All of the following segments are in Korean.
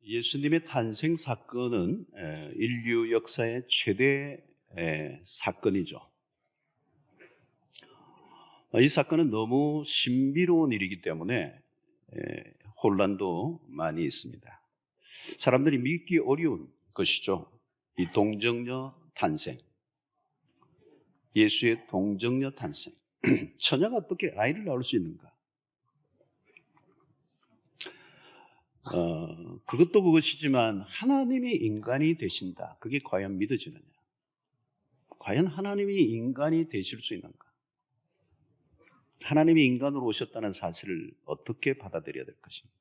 예수님의 탄생 사건은 인류 역사의 최대 사건이죠. 이 사건은 너무 신비로운 일이기 때문에 혼란도 많이 있습니다. 사람들이 믿기 어려운 것이죠. 이 동정녀 탄생, 예수의 동정녀 탄생. 처녀가 어떻게 아이를 낳을 수 있는가? 그것도 그것이지만 하나님이 인간이 되신다. 그게 과연 믿어지느냐? 과연 하나님이 인간이 되실 수 있는가? 하나님이 인간으로 오셨다는 사실을 어떻게 받아들여야 될 것인가?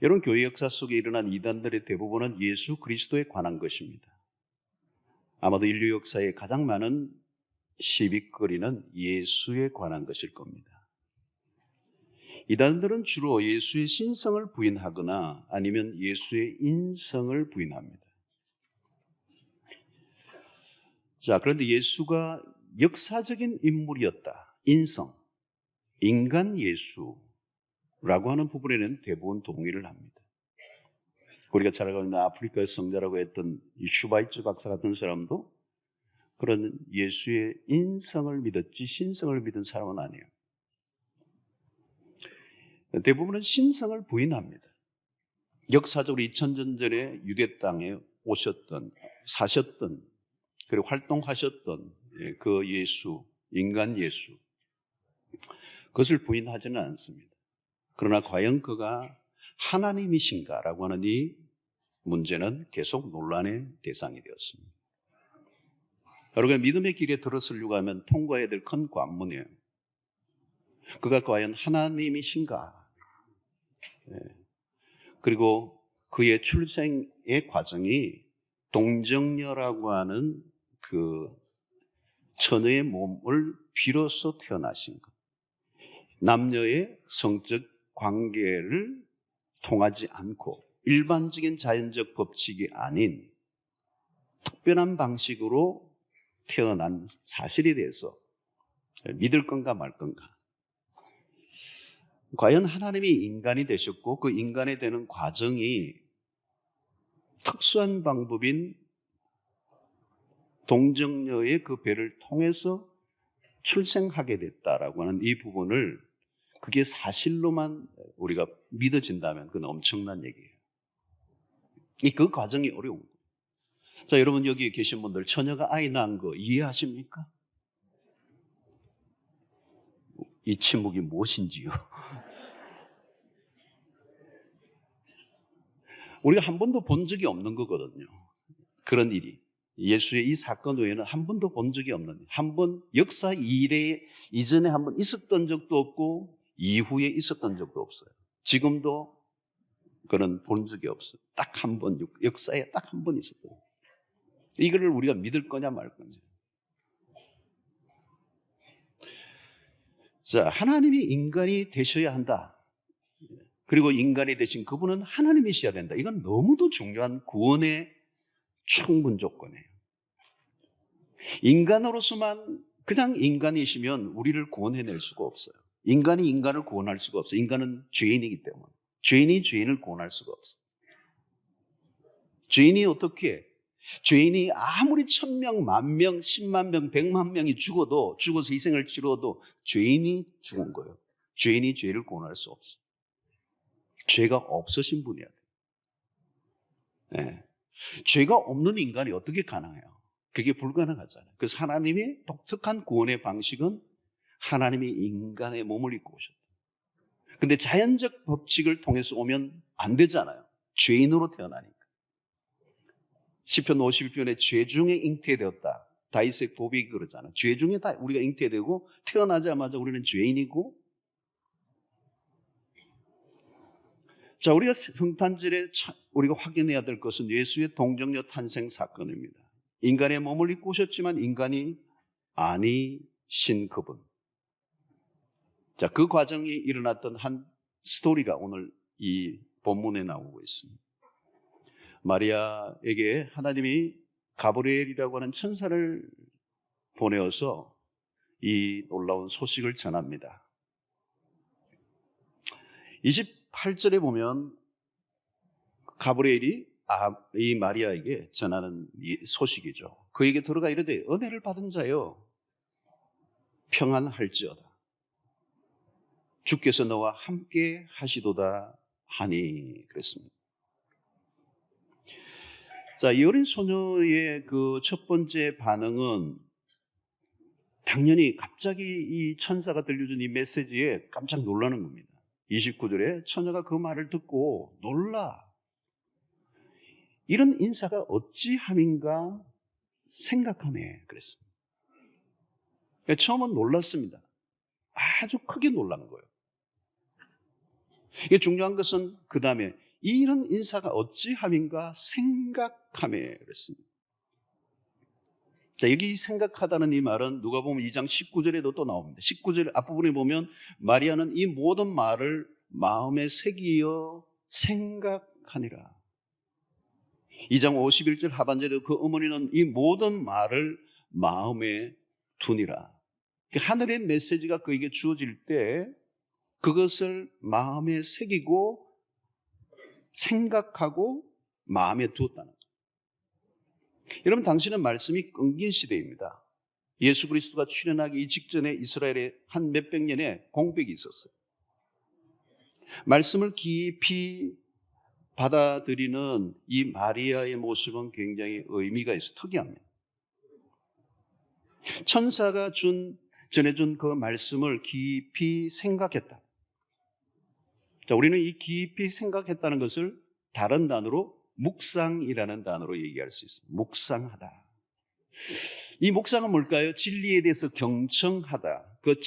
여러분, 교회 역사 속에 일어난 이단들의 대부분은 예수 그리스도에 관한 것입니다. 아마도 인류 역사에 가장 많은 시비거리는 예수에 관한 것일 겁니다. 이단들은 주로 예수의 신성을 부인하거나 아니면 예수의 인성을 부인합니다. 자, 그런데 예수가 역사적인 인물이었다. 인성, 인간 예수라고 하는 부분에는 대부분 동의를 합니다. 우리가 잘 알고 있는 아프리카의 성자라고 했던 슈바이츠 박사 같은 사람도 그런 예수의 인성을 믿었지 신성을 믿은 사람은 아니에요. 대부분은 신성을 부인합니다. 역사적으로 2000년 전에 유대 땅에 오셨던, 사셨던, 그리고 활동하셨던 그 예수, 인간 예수, 그것을 부인하지는 않습니다. 그러나 과연 그가 하나님이신가라고 하는 이 문제는 계속 논란의 대상이 되었습니다. 여러분, 믿음의 길에 들어서려고 하면 통과해야 될 큰 관문이에요. 그가 과연 하나님이신가? 그리고 그의 출생의 과정이 동정녀라고 하는 그 처녀의 몸을 빌어서 태어나신 것, 남녀의 성적 관계를 통하지 않고 일반적인 자연적 법칙이 아닌 특별한 방식으로 태어난 사실에 대해서 믿을 건가 말 건가? 과연 하나님이 인간이 되셨고 그 인간이 되는 과정이 특수한 방법인 동정녀의 그 배를 통해서 출생하게 됐다라고 하는 이 부분을 그게 사실로만 우리가 믿어진다면 그건 엄청난 얘기예요. 그 과정이 어려운 거예요. 자, 여러분 여기 계신 분들 처녀가 아이 낳은 거 이해하십니까? 이 침묵이 무엇인지요? 우리가 한 번도 본 적이 없는 거거든요. 그런 일이. 예수의 이 사건 외에는 한 번도 본 적이 없는, 한 번 역사 이전에 한 번 있었던 적도 없고 이후에 있었던 적도 없어요. 지금도 그런 본 적이 없어요. 딱 한 번, 역사에 딱 한 번 있었던 거예요. 이거를 우리가 믿을 거냐 말 거냐. 자, 하나님이 인간이 되셔야 한다. 그리고 인간이 되신 그분은 하나님이셔야 된다. 이건 너무도 중요한 구원의 충분 조건이에요. 인간으로서만 그냥 인간이시면 우리를 구원해낼 수가 없어요. 인간이 인간을 구원할 수가 없어요. 인간은 죄인이기 때문에. 죄인이 죄인을 구원할 수가 없어요. 죄인이 어떻게? 죄인이 아무리 1000명, 10,000명, 10만 명, 100만 명이 죽어서 희생을 치러도 죄인이 죽은 거예요. 죄인이 죄를 구원할 수 없어요. 죄가 없으신 분이야. 네. 죄가 없는 인간이 어떻게 가능해요? 그게 불가능하잖아요. 그래서 하나님의 독특한 구원의 방식은 하나님이 인간의 몸을 입고 오셨다. 근데 자연적 법칙을 통해서 오면 안 되잖아요. 죄인으로 태어나니까. 시편 51편에 죄 중에 잉태되었다. 다윗의 고백이 그러잖아요. 죄 중에 다 우리가 잉태되고 태어나자마자 우리는 죄인이고. 자, 우리가 성탄절에 우리가 확인해야 될 것은 예수의 동정녀 탄생 사건입니다. 인간의 몸을 입고 오셨지만 인간이 아니신 그분. 자, 그 과정이 일어났던 한 스토리가 오늘 이 본문에 나오고 있습니다. 마리아에게 하나님이 가브리엘이라고 하는 천사를 보내어서 이 놀라운 소식을 전합니다. 28절에 보면 가브리엘이 이 마리아에게 전하는 이 소식이죠. 그에게 들어가 이르되 은혜를 받은 자여 평안할지어다. 주께서 너와 함께 하시도다 하니 그랬습니다. 자, 이 어린 소녀의 그 첫 번째 반응은 당연히 갑자기 이 천사가 들려준 이 메시지에 깜짝 놀라는 겁니다. 29절에 처녀가 그 말을 듣고 놀라 이런 인사가 어찌함인가 생각하며 그랬습니다. 처음은 놀랐습니다. 아주 크게 놀란 거예요. 이게 중요한 것은 그 다음에 이런 인사가 어찌함인가 생각하며 그랬습니다. 자, 여기 생각하다는 이 말은 누가복음 2장 19절에도 또 나옵니다. 19절 앞부분에 보면 마리아는 이 모든 말을 마음에 새기어 생각하니라. 2장 51절 하반절에도 그 어머니는 이 모든 말을 마음에 두니라. 하늘의 메시지가 그에게 주어질 때 그것을 마음에 새기고 생각하고 마음에 두었다는 거예요. 여러분, 당시는 말씀이 끊긴 시대입니다. 예수 그리스도가 출현하기 직전에 이스라엘에 한 몇백 년의 공백이 있었어요. 말씀을 깊이 받아들이는 이 마리아의 모습은 굉장히 의미가 있어 특이합니다. 천사가 전해준 그 말씀을 깊이 생각했다. 자, 우리는 이 깊이 생각했다는 것을 다른 단어로 묵상이라는 단어로 얘기할 수 있습니다. 묵상하다. 이 묵상은 뭘까요? 진리에 대해서 경청하다. 그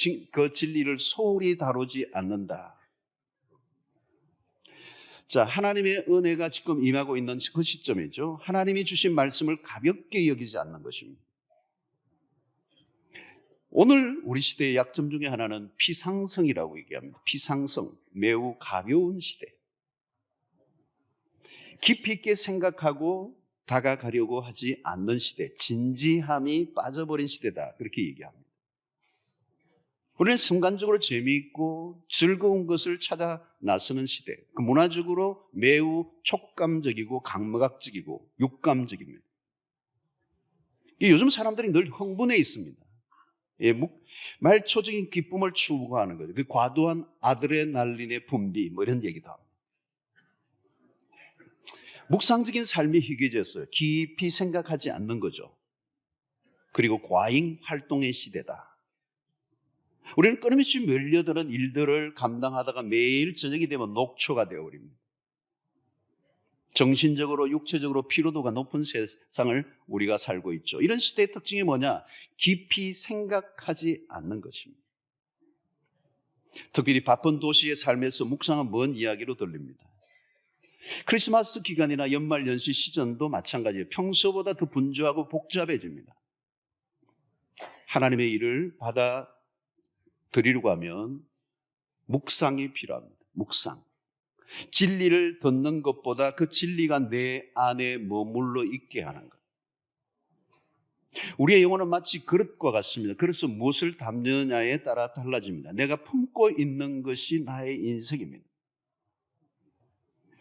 진리를 소홀히 다루지 않는다. 자, 하나님의 은혜가 지금 임하고 있는 그 시점이죠. 하나님이 주신 말씀을 가볍게 여기지 않는 것입니다. 오늘 우리 시대의 약점 중에 하나는 피상성이라고 얘기합니다. 피상성, 매우 가벼운 시대. 깊이 있게 생각하고 다가가려고 하지 않는 시대, 진지함이 빠져버린 시대다. 그렇게 얘기합니다. 우리는 순간적으로 재미있고 즐거운 것을 찾아 나서는 시대. 문화적으로 매우 촉감적이고 감각적이고 육감적입니다. 요즘 사람들이 늘 흥분해 있습니다. 말초적인 기쁨을 추구하는 거죠. 그 과도한 아드레날린의 분비, 이런 얘기도 합니다. 묵상적인 삶이 희귀해졌어요. 깊이 생각하지 않는 거죠. 그리고 과잉 활동의 시대다. 우리는 끊임없이 밀려드는 일들을 감당하다가 매일 저녁이 되면 녹초가 되어버립니다. 정신적으로 육체적으로 피로도가 높은 세상을 우리가 살고 있죠. 이런 시대의 특징이 뭐냐? 깊이 생각하지 않는 것입니다. 특별히 바쁜 도시의 삶에서 묵상은 먼 이야기로 들립니다. 크리스마스 기간이나 연말연시 시즌도 마찬가지예요. 평소보다 더 분주하고 복잡해집니다. 하나님의 일을 받아들이려고 하면 묵상이 필요합니다. 묵상. 진리를 듣는 것보다 그 진리가 내 안에 머물러 있게 하는 것. 우리의 영혼은 마치 그릇과 같습니다. 그래서 무엇을 담느냐에 따라 달라집니다. 내가 품고 있는 것이 나의 인생입니다.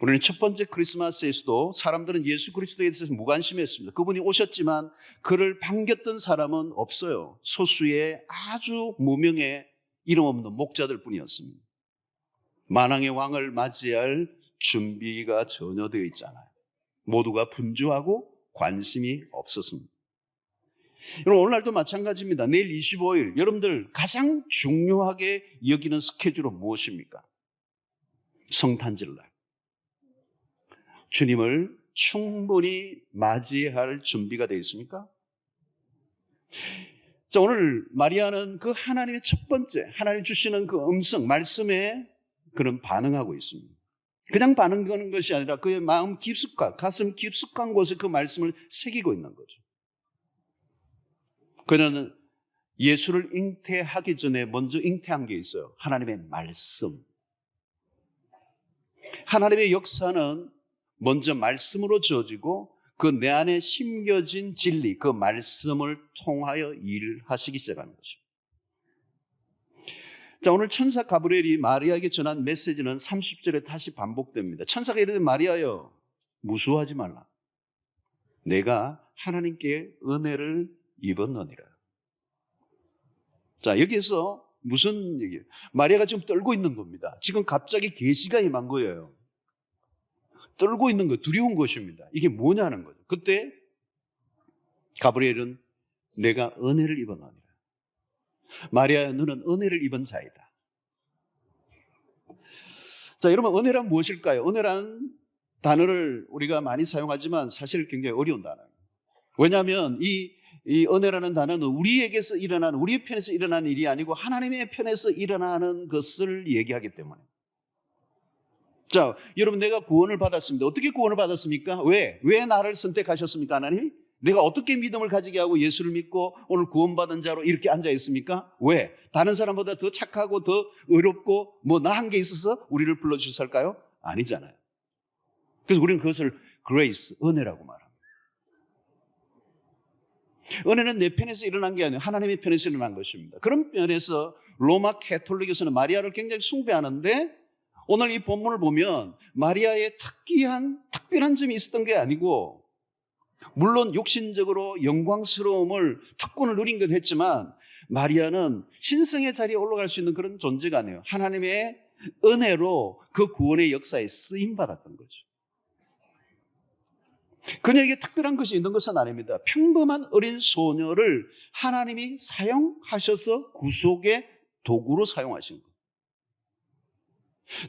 우리는 첫 번째 크리스마스에서도 사람들은 예수 그리스도에 대해서 무관심했습니다. 그분이 오셨지만 그를 반겼던 사람은 없어요. 소수의 아주 무명의 이름 없는 목자들 뿐이었습니다. 만왕의 왕을 맞이할 준비가 전혀 되어 있잖아요. 모두가 분주하고 관심이 없었습니다. 여러분, 오늘날도 마찬가지입니다. 내일 25일 여러분들 가장 중요하게 여기는 스케줄은 무엇입니까? 성탄절날. 주님을 충분히 맞이할 준비가 되어 있습니까? 자, 오늘 마리아는 그 하나님의 첫 번째 하나님 주시는 그 음성 말씀에 그는 반응하고 있습니다. 그냥 반응하는 것이 아니라 그의 마음 깊숙한 가슴 깊숙한 곳에 그 말씀을 새기고 있는 거죠. 그는 예수를 잉태하기 전에 먼저 잉태한 게 있어요. 하나님의 말씀. 하나님의 역사는 먼저 말씀으로 주어지고 그 내 안에 심겨진 진리, 그 말씀을 통하여 일하시기 시작하는 것입니다. 자, 오늘 천사 가브리엘이 마리아에게 전한 메시지는 30절에 다시 반복됩니다. 천사가 이르되 마리아여 무수하지 말라. 내가 하나님께 은혜를 입었느니라. 자, 여기에서 무슨 얘기예요? 마리아가 지금 떨고 있는 겁니다. 지금 갑자기 계시가 임한 거예요. 떨고 있는 거, 두려운 것입니다. 이게 뭐냐는 거죠. 그때 가브리엘은 내가 은혜를 입었느니라. 마리아야 너는 은혜를 입은 자이다. 자, 여러분 은혜란 무엇일까요? 은혜란 단어를 우리가 많이 사용하지만 사실 굉장히 어려운 단어예요. 왜냐하면 이 은혜라는 단어는 우리에게서 일어나는, 우리의 편에서 일어나는 일이 아니고 하나님의 편에서 일어나는 것을 얘기하기 때문에. 자, 여러분 내가 구원을 받았습니다. 어떻게 구원을 받았습니까? 왜 나를 선택하셨습니까? 하나님? 내가 어떻게 믿음을 가지게 하고 예수를 믿고 오늘 구원받은 자로 이렇게 앉아 있습니까? 왜? 다른 사람보다 더 착하고 더 의롭고 뭐 나한 게 있어서 우리를 불러주셨을까요? 아니잖아요. 그래서 우리는 그것을 grace, 은혜라고 말합니다. 은혜는 내 편에서 일어난 게 아니라 하나님의 편에서 일어난 것입니다. 그런 면에서 로마 캐톨릭에서는 마리아를 굉장히 숭배하는데 오늘 이 본문을 보면 마리아의 특별한 점이 있었던 게 아니고 물론 욕심적으로 영광스러움을 특권을 누린 것 했지만 마리아는 신성의 자리에 올라갈 수 있는 그런 존재가 아니에요. 하나님의 은혜로 그 구원의 역사에 쓰임받았던 거죠. 그녀에게 특별한 것이 있는 것은 아닙니다. 평범한 어린 소녀를 하나님이 사용하셔서 구속의 도구로 사용하신 거예요.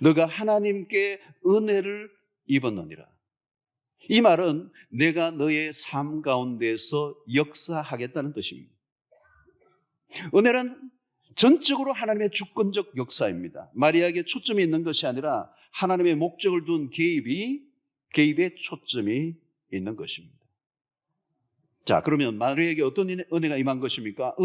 너가 하나님께 은혜를 입었느니라. 이 말은 내가 너의 삶 가운데서 역사하겠다는 뜻입니다. 은혜란 전적으로 하나님의 주권적 역사입니다. 마리아에게 초점이 있는 것이 아니라 하나님의 목적을 둔 개입의 초점이 있는 것입니다. 자, 그러면 마리아에게 어떤 은혜가 임한 것입니까?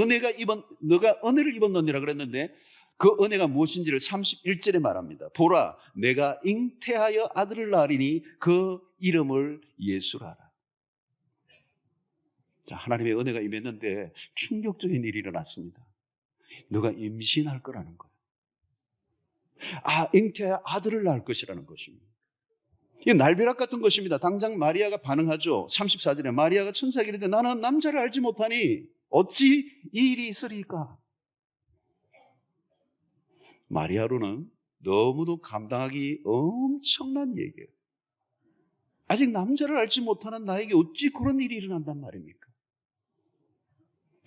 너가 은혜를 입었느니라 그랬는데 그 은혜가 무엇인지를 31절에 말합니다. 보라, 내가 잉태하여 아들을 낳으리니 그 이름을 예수라 하라. 자, 하나님의 은혜가 임했는데 충격적인 일이 일어났습니다. 너가 임신할 거라는 거예요. 잉태하여 아들을 낳을 것이라는 것입니다. 이 날벼락 같은 것입니다. 당장 마리아가 반응하죠. 34절에 마리아가 천사에게 이르되 나는 남자를 알지 못하니 어찌 이 일이 있으리까? 마리아로는 너무도 감당하기 엄청난 얘기예요. 아직 남자를 알지 못하는 나에게 어찌 그런 일이 일어난단 말입니까?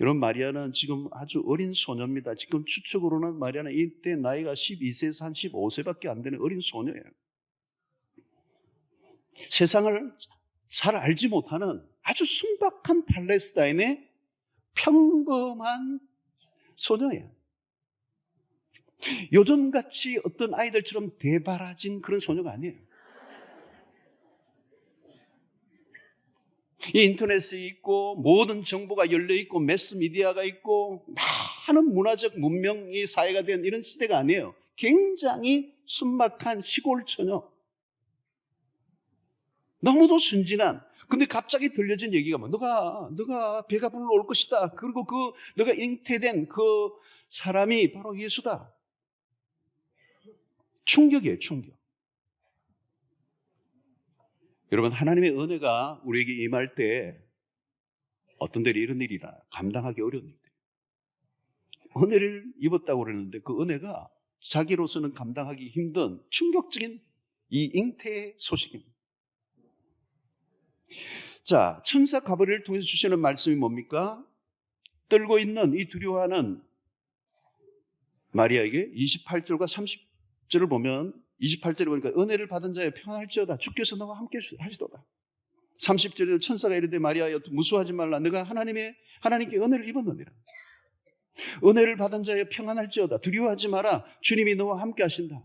여러분, 마리아는 지금 아주 어린 소녀입니다. 지금 추측으로는 마리아는 이때 나이가 12세에서 한 15세밖에 안 되는 어린 소녀예요. 세상을 잘 알지 못하는 아주 순박한 팔레스타인의 평범한 소녀예요. 요즘같이 어떤 아이들처럼 대바라진 그런 소녀가 아니에요. 이 인터넷이 있고 모든 정보가 열려있고 매스미디어가 있고 많은 문화적 문명이 사회가 된 이런 시대가 아니에요. 굉장히 순박한 시골 처녀. 너무도 순진한. 근데 갑자기 들려진 얘기가 뭐 너가 배가 불러올 것이다. 그리고 너가 잉태된 그 사람이 바로 예수다. 충격이에요, 충격. 여러분, 하나님의 은혜가 우리에게 임할 때 어떤 때는 이런 일이라 감당하기 어려운 일들. 은혜를 입었다고 그러는데 그 은혜가 자기로서는 감당하기 힘든 충격적인 이 잉태의 소식입니다. 자, 천사 가브리엘을 통해서 주시는 말씀이 뭡니까? 떨고 있는 이 두려워하는 마리아에게 28절과 30절을 보면 28절에 보니까 은혜를 받은 자여 평안할지어다 주께서 너와 함께 하시도다. 30절에도 천사가 이르되 마리아여 무수하지 말라 너가 하나님께 은혜를 입었느니라. 은혜를 받은 자여 평안할지어다 두려워하지 마라 주님이 너와 함께 하신다.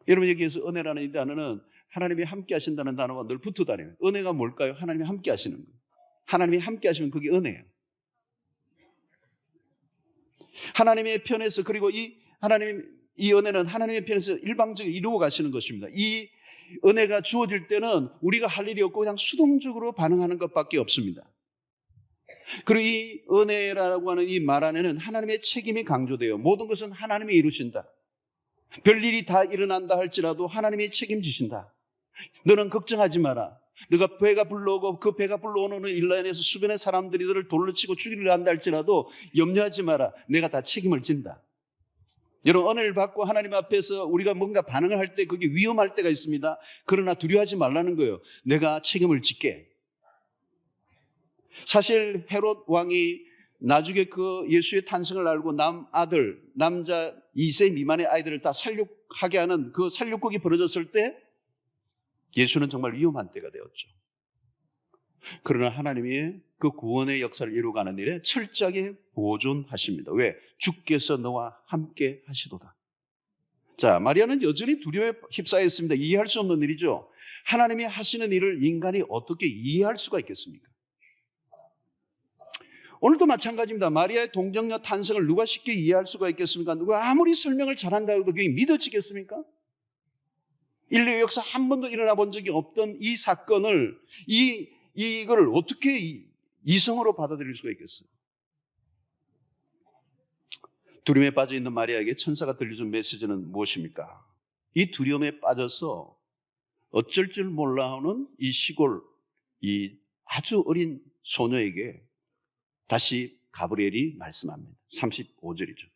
여러분, 여기에서 은혜라는 이 단어는 하나님이 함께 하신다는 단어가 늘 붙어 다녀요. 은혜가 뭘까요? 하나님이 함께 하시는 거예요. 하나님이 함께 하시면 그게 은혜예요. 하나님의 편에서, 그리고 이 은혜는 하나님의 편에서 일방적으로 이루어 가시는 것입니다. 이 은혜가 주어질 때는 우리가 할 일이 없고 그냥 수동적으로 반응하는 것밖에 없습니다. 그리고 이 은혜라고 하는 이 말 안에는 하나님의 책임이 강조돼요. 모든 것은 하나님이 이루신다. 별일이 다 일어난다 할지라도 하나님이 책임지신다. 너는 걱정하지 마라. 너가 배가 불러오고 그 배가 불러오는 일로 인해서 주변의 사람들이 너를 돌로 치고 죽이려 한다 할지라도 염려하지 마라. 내가 다 책임을 진다. 여러분, 은혜를 받고 하나님 앞에서 우리가 뭔가 반응을 할 때 그게 위험할 때가 있습니다. 그러나 두려워하지 말라는 거예요. 내가 책임을 짓게. 사실 헤롯 왕이 나중에 그 예수의 탄생을 알고 남자 2세 미만의 아이들을 다 살육하게 하는 그 살육극이 벌어졌을 때 예수는 정말 위험한 때가 되었죠. 그러나 하나님이 그 구원의 역사를 이루어가는 일에 철저하게 보존하십니다. 왜? 주께서 너와 함께 하시도다. 자, 마리아는 여전히 두려움에 휩싸여 있습니다. 이해할 수 없는 일이죠. 하나님이 하시는 일을 인간이 어떻게 이해할 수가 있겠습니까? 오늘도 마찬가지입니다. 마리아의 동정녀 탄생을 누가 쉽게 이해할 수가 있겠습니까? 누가 아무리 설명을 잘한다고 해도 그게 믿어지겠습니까? 인류 역사 한 번도 일어나 본 적이 없던 이 사건을 이걸 어떻게 이성으로 받아들일 수가 있겠어요? 두려움에 빠져 있는 마리아에게 천사가 들려준 메시지는 무엇입니까? 이 두려움에 빠져서 어쩔 줄 몰라하는 이 시골, 이 아주 어린 소녀에게 다시 가브리엘이 말씀합니다. 35절이죠.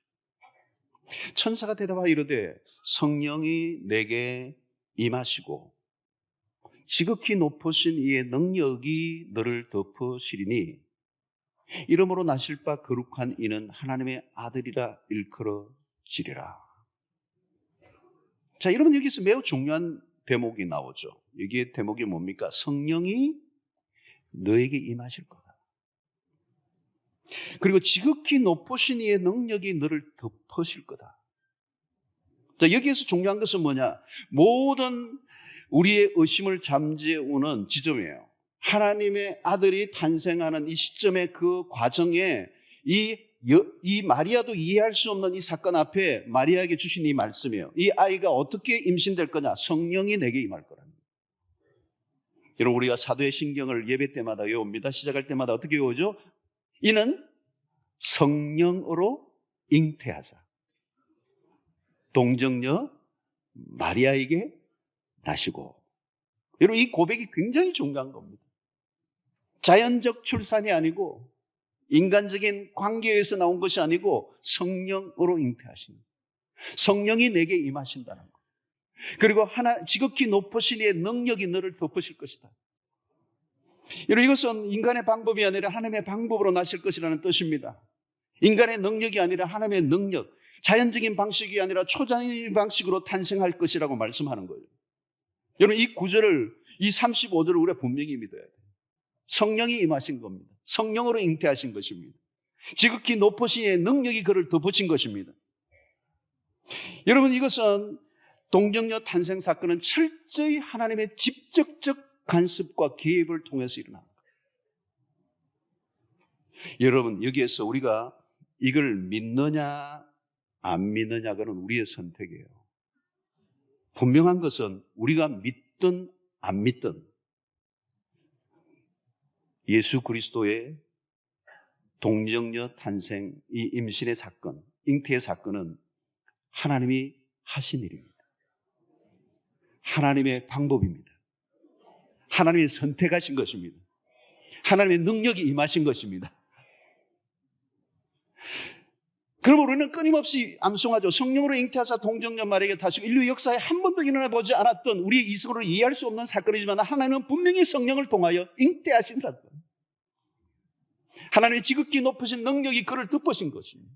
천사가 대답하여 이르되 성령이 내게 임하시고 지극히 높으신 이의 능력이 너를 덮으시리니 이러므로 나실 바 거룩한 이는 하나님의 아들이라 일컬어지리라. 자, 여러분, 여기서 매우 중요한 대목이 나오죠. 여기에 대목이 뭡니까? 성령이 너에게 임하실 거다. 그리고 지극히 높으신 이의 능력이 너를 덮으실 거다. 자, 여기에서 중요한 것은 뭐냐? 모든 우리의 의심을 잠재우는 지점이에요. 하나님의 아들이 탄생하는 이 시점의 그 과정에 이 마리아도 이해할 수 없는 이 사건 앞에 마리아에게 주신 이 말씀이에요. 이 아이가 어떻게 임신될 거냐? 성령이 내게 임할 거랍니다. 여러분, 우리가 사도의 신경을 예배 때마다 외웁니다. 시작할 때마다 어떻게 외우죠? 이는 성령으로 잉태하사 동정녀 마리아에게 나시고. 여러분, 이 고백이 굉장히 중요한 겁니다. 자연적 출산이 아니고 인간적인 관계에서 나온 것이 아니고 성령으로 잉태하신 거예요. 성령이 내게 임하신다는 거예요. 그리고 지극히 높으신 이의 능력이 너를 덮으실 것이다. 여러분, 이것은 인간의 방법이 아니라 하나님의 방법으로 나실 것이라는 뜻입니다. 인간의 능력이 아니라 하나님의 능력, 자연적인 방식이 아니라 초자연적인 방식으로 탄생할 것이라고 말씀하는 거예요. 여러분, 이 구절을, 이 35절을 우리가 분명히 믿어야 돼요. 성령이 임하신 겁니다. 성령으로 잉태하신 것입니다. 지극히 높으신 이의 능력이 그를 덮으신 것입니다. 여러분, 이것은 동정녀 탄생 사건은 철저히 하나님의 직접적 간섭과 개입을 통해서 일어납니다. 여러분, 여기에서 우리가 이걸 믿느냐 안 믿느냐가는 우리의 선택이에요. 분명한 것은 우리가 믿든 안 믿든 예수 그리스도의 동정녀 탄생, 이 임신의 사건, 잉태의 사건은 하나님이 하신 일입니다. 하나님의 방법입니다. 하나님이 선택하신 것입니다. 하나님의 능력이 임하신 것입니다. 그럼 우리는 끊임없이 암송하죠. 성령으로 잉태하사 동정녀 마리아에게 타시고 인류 역사에 한 번도 일어나 보지 않았던 우리의 이성으로 이해할 수 없는 사건이지만 하나님은 분명히 성령을 통하여 잉태하신 사건. 하나님의 지극히 높으신 능력이 그를 덮으신 것입니다.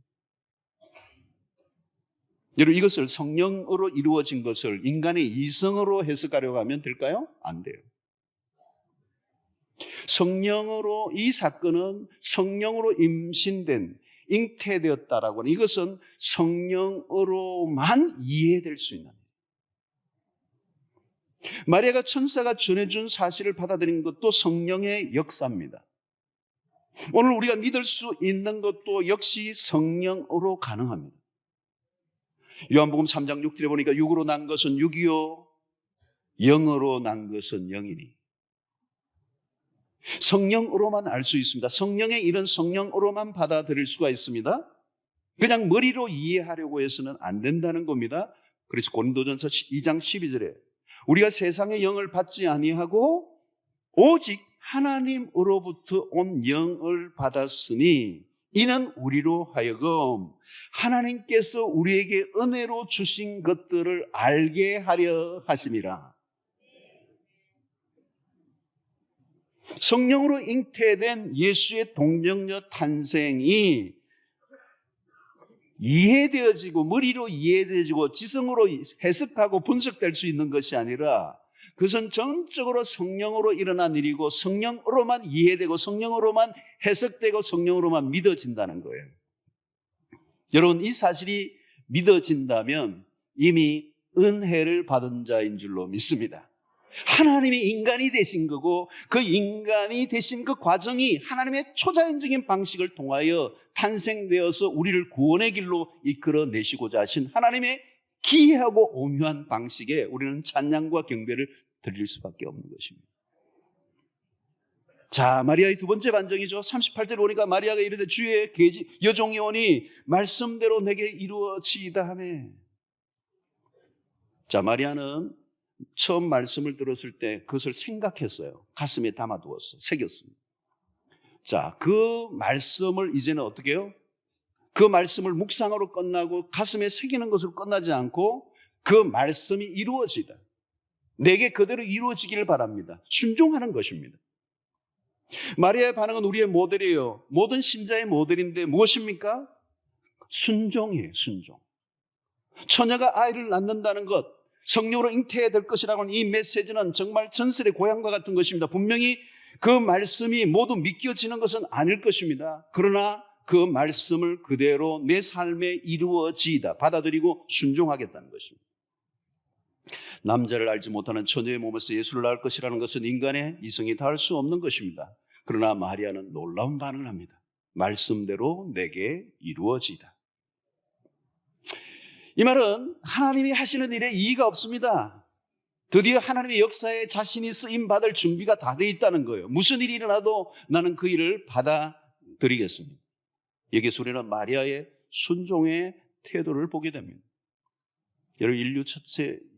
여러분, 이것을 성령으로 이루어진 것을 인간의 이성으로 해석하려고 하면 될까요? 안 돼요. 성령으로, 이 사건은 성령으로 임신된, 잉태되었다라고 하는 이것은 성령으로만 이해될 수 있는, 마리아가 천사가 전해준 사실을 받아들인 것도 성령의 역사입니다. 오늘 우리가 믿을 수 있는 것도 역시 성령으로 가능합니다. 요한복음 3장 6절에 보니까 육으로 난 것은 육이요 영으로 난 것은 영이니. 성령으로만 알 수 있습니다. 성령의 일은 성령으로만 받아들일 수가 있습니다. 그냥 머리로 이해하려고 해서는 안 된다는 겁니다. 그래서 고린도전서 2장 12절에 우리가 세상의 영을 받지 아니하고 오직 하나님으로부터 온 영을 받았으니 이는 우리로 하여금 하나님께서 우리에게 은혜로 주신 것들을 알게 하려 하심이라. 성령으로 잉태된 예수의 동정녀 탄생이 이해되어지고 머리로 이해되어지고 지성으로 해석하고 분석될 수 있는 것이 아니라 그것은 전적으로 성령으로 일어난 일이고 성령으로만 이해되고 성령으로만 해석되고 성령으로만 믿어진다는 거예요. 여러분, 이 사실이 믿어진다면 이미 은혜를 받은 자인 줄로 믿습니다. 하나님이 인간이 되신 거고 그 인간이 되신 그 과정이 하나님의 초자연적인 방식을 통하여 탄생되어서 우리를 구원의 길로 이끌어내시고자 하신 하나님의 기이하고 오묘한 방식에 우리는 찬양과 경배를 드릴 수밖에 없는 것입니다. 자, 마리아의 두 번째 반정이죠. 38절 보니까 마리아가 이르되 주의 여종이 오니 말씀대로 내게 이루어지이다 하매. 자, 마리아는 처음 말씀을 들었을 때 그것을 생각했어요. 가슴에 담아두었어요. 새겼습니다. 자, 그 말씀을 이제는 어떻게 해요? 그 말씀을 묵상으로 끝나고 가슴에 새기는 것으로 끝나지 않고 그 말씀이 이루어지다. 내게 그대로 이루어지기를 바랍니다. 순종하는 것입니다. 마리아의 반응은 우리의 모델이에요. 모든 신자의 모델인데 무엇입니까? 순종이에요. 순종. 처녀가 아이를 낳는다는 것, 성령으로 잉태해야 될 것이라고 하는 이 메시지는 정말 전설의 고향과 같은 것입니다. 분명히 그 말씀이 모두 믿겨지는 것은 아닐 것입니다. 그러나 그 말씀을 그대로 내 삶에 이루어지이다 받아들이고 순종하겠다는 것입니다. 남자를 알지 못하는 처녀의 몸에서 예수를 낳을 것이라는 것은 인간의 이성이 닿을 수 없는 것입니다. 그러나 마리아는 놀라운 반응을 합니다. 말씀대로 내게 이루어지이다. 이 말은 하나님이 하시는 일에 이의가 없습니다. 드디어 하나님의 역사에 자신이 쓰임받을 준비가 다 돼 있다는 거예요. 무슨 일이 일어나도 나는 그 일을 받아들이겠습니다. 여기서 우리는 마리아의 순종의 태도를 보게 됩니다. 여러분,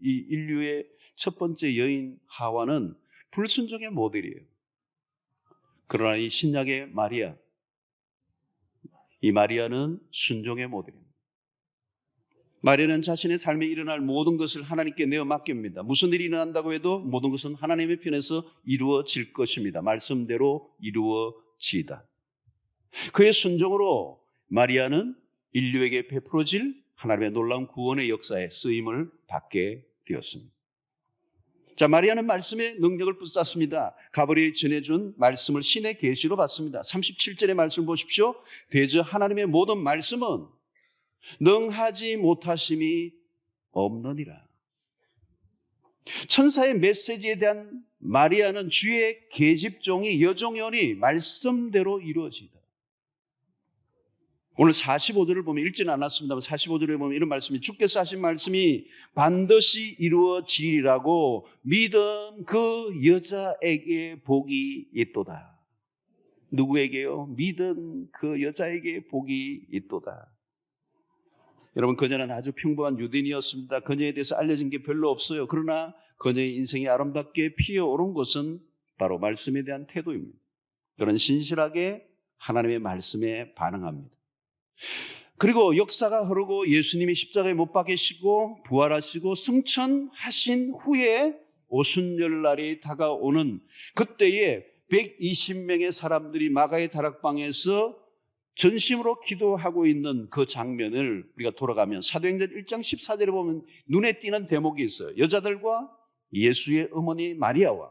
인류의 첫 번째 여인 하와는 불순종의 모델이에요. 그러나 이 신약의 마리아, 이 마리아는 순종의 모델입니다. 마리아는 자신의 삶에 일어날 모든 것을 하나님께 내어 맡깁니다. 무슨 일이 일어난다고 해도 모든 것은 하나님의 편에서 이루어질 것입니다. 말씀대로 이루어지이다. 그의 순종으로 마리아는 인류에게 베풀어질 하나님의 놀라운 구원의 역사에 쓰임을 받게 되었습니다. 자, 마리아는 말씀의 능력을 붙잡습니다. 가브리엘이 전해준 말씀을 신의 계시로 받습니다. 37절의 말씀 보십시오. 대저 하나님의 모든 말씀은 능하지 못하심이 없느니라. 천사의 메시지에 대한 마리아는 주의 계집종이 여종이오니 말씀대로 이루어지다. 오늘 45절을 보면 읽지는 않았습니다만 45절에 보면 이런 말씀이 주께서 하신 말씀이 반드시 이루어지리라고 믿은 그 여자에게 복이 있도다. 누구에게요? 믿은 그 여자에게 복이 있도다. 여러분, 그녀는 아주 평범한 유대인이었습니다. 그녀에 대해서 알려진 게 별로 없어요. 그러나 그녀의 인생이 아름답게 피어오른 것은 바로 말씀에 대한 태도입니다. 그는 신실하게 하나님의 말씀에 반응합니다. 그리고 역사가 흐르고 예수님이 십자가에 못 박히시고 부활하시고 승천하신 후에 오순절날이 다가오는 그때에 120명의 사람들이 마가의 다락방에서 전심으로 기도하고 있는 그 장면을 우리가 돌아가면 사도행전 1장 14절에 보면 눈에 띄는 대목이 있어요. 여자들과 예수의 어머니 마리아와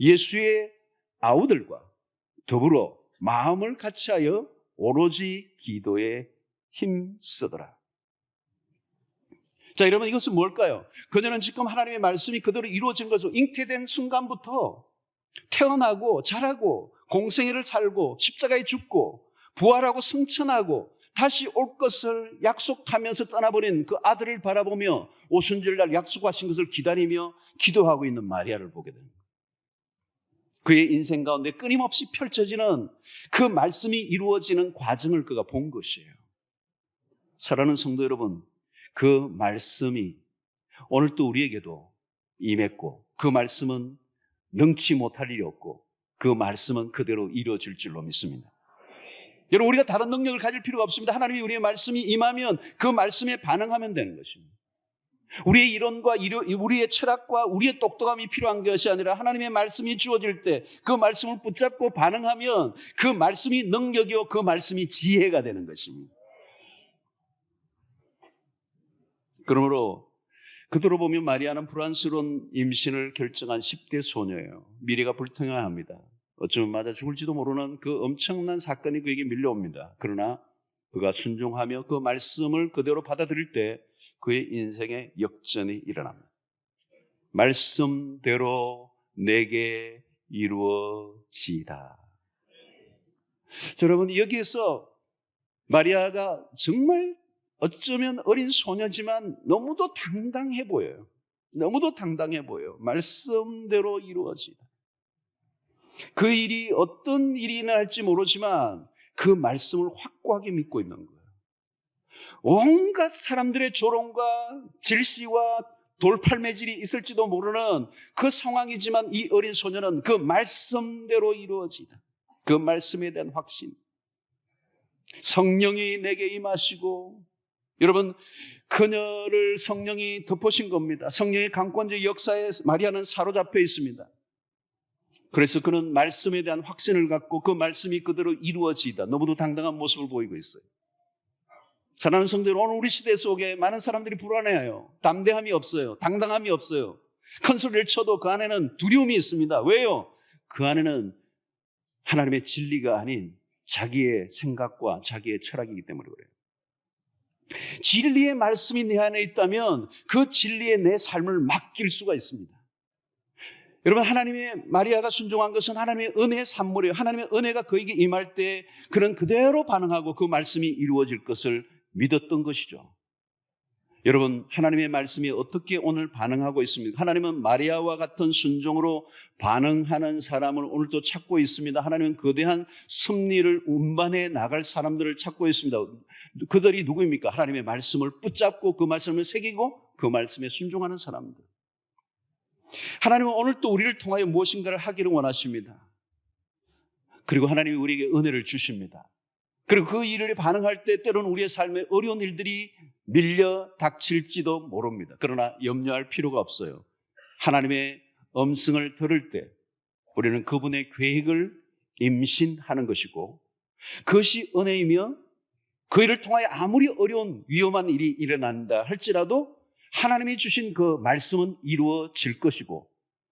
예수의 아우들과 더불어 마음을 같이하여 오로지 기도에 힘쓰더라. 자, 여러분, 이것은 뭘까요? 그녀는 지금 하나님의 말씀이 그대로 이루어진 것으로 잉태된 순간부터 태어나고 자라고 공생애를 살고 십자가에 죽고 부활하고 승천하고 다시 올 것을 약속하면서 떠나버린 그 아들을 바라보며 오순절날 약속하신 것을 기다리며 기도하고 있는 마리아를 보게 됩니다. 그의 인생 가운데 끊임없이 펼쳐지는 그 말씀이 이루어지는 과정을 그가 본 것이에요. 사랑하는 성도 여러분, 그 말씀이 오늘 또 우리에게도 임했고, 그 말씀은 능치 못할 일이 없고, 그 말씀은 그대로 이루어질 줄로 믿습니다. 여러분, 우리가 다른 능력을 가질 필요가 없습니다. 하나님이 우리의 말씀이 임하면 그 말씀에 반응하면 되는 것입니다. 우리의 이론과 우리의 철학과 우리의 똑똑함이 필요한 것이 아니라 하나님의 말씀이 주어질 때 그 말씀을 붙잡고 반응하면 그 말씀이 능력이요, 그 말씀이 지혜가 되는 것입니다. 그러므로 그대로 보면 마리아는 불안스러운 임신을 결정한 10대 소녀예요. 미래가 불투명합니다. 어쩌면 맞아 죽을지도 모르는 그 엄청난 사건이 그에게 밀려옵니다. 그러나 그가 순종하며 그 말씀을 그대로 받아들일 때 그의 인생에 역전이 일어납니다. 말씀대로 내게 이루어지이다. 여러분, 여기에서 마리아가 정말 어쩌면 어린 소녀지만 너무도 당당해 보여요. 너무도 당당해 보여요. 말씀대로 이루어지다. 그 일이 어떤 일이 일어날지 모르지만 그 말씀을 확고하게 믿고 있는 거예요. 온갖 사람들의 조롱과 질시와 돌팔매질이 있을지도 모르는 그 상황이지만 이 어린 소녀는 그 말씀대로 이루어지다. 그 말씀에 대한 확신. 성령이 내게 임하시고, 여러분, 그녀를 성령이 덮으신 겁니다. 성령의 강권적 역사에 마리아는 사로잡혀 있습니다. 그래서 그는 말씀에 대한 확신을 갖고 그 말씀이 그대로 이루어지다. 너무도 당당한 모습을 보이고 있어요. 사랑하는 성도들, 오늘 우리 시대 속에 많은 사람들이 불안해해요. 담대함이 없어요. 당당함이 없어요. 큰 소리를 쳐도 그 안에는 두려움이 있습니다. 왜요? 그 안에는 하나님의 진리가 아닌 자기의 생각과 자기의 철학이기 때문에 그래요. 진리의 말씀이 내 안에 있다면 그 진리에 내 삶을 맡길 수가 있습니다. 여러분, 하나님의 마리아가 순종한 것은 하나님의 은혜의 산물이에요. 하나님의 은혜가 그에게 임할 때 그는 그대로 반응하고 그 말씀이 이루어질 것을 믿었던 것이죠. 여러분, 하나님의 말씀이 어떻게 오늘 반응하고 있습니까? 하나님은 마리아와 같은 순종으로 반응하는 사람을 오늘도 찾고 있습니다. 하나님은 거대한 섭리를 운반해 나갈 사람들을 찾고 있습니다. 그들이 누구입니까? 하나님의 말씀을 붙잡고 그 말씀을 새기고 그 말씀에 순종하는 사람들. 하나님은 오늘 또 우리를 통하여 무엇인가를 하기를 원하십니다. 그리고 하나님이 우리에게 은혜를 주십니다. 그리고 그 일을 반응할 때 때로는 우리의 삶에 어려운 일들이 밀려 닥칠지도 모릅니다. 그러나 염려할 필요가 없어요. 하나님의 음성을 들을 때 우리는 그분의 계획을 임신하는 것이고, 그것이 은혜이며 그 일을 통하여 아무리 어려운 위험한 일이 일어난다 할지라도 하나님이 주신 그 말씀은 이루어질 것이고,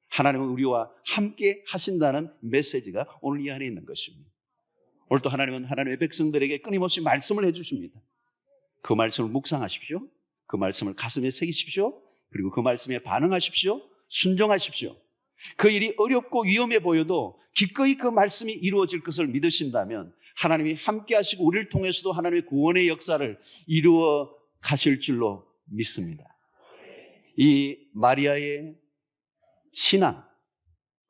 하나님은 우리와 함께 하신다는 메시지가 오늘 이 안에 있는 것입니다. 오늘도 하나님은 하나님의 백성들에게 끊임없이 말씀을 해주십니다. 그 말씀을 묵상하십시오. 그 말씀을 가슴에 새기십시오. 그리고 그 말씀에 반응하십시오. 순종하십시오. 그 일이 어렵고 위험해 보여도 기꺼이 그 말씀이 이루어질 것을 믿으신다면 하나님이 함께 하시고 우리를 통해서도 하나님의 구원의 역사를 이루어 가실 줄로 믿습니다. 이 마리아의 신앙,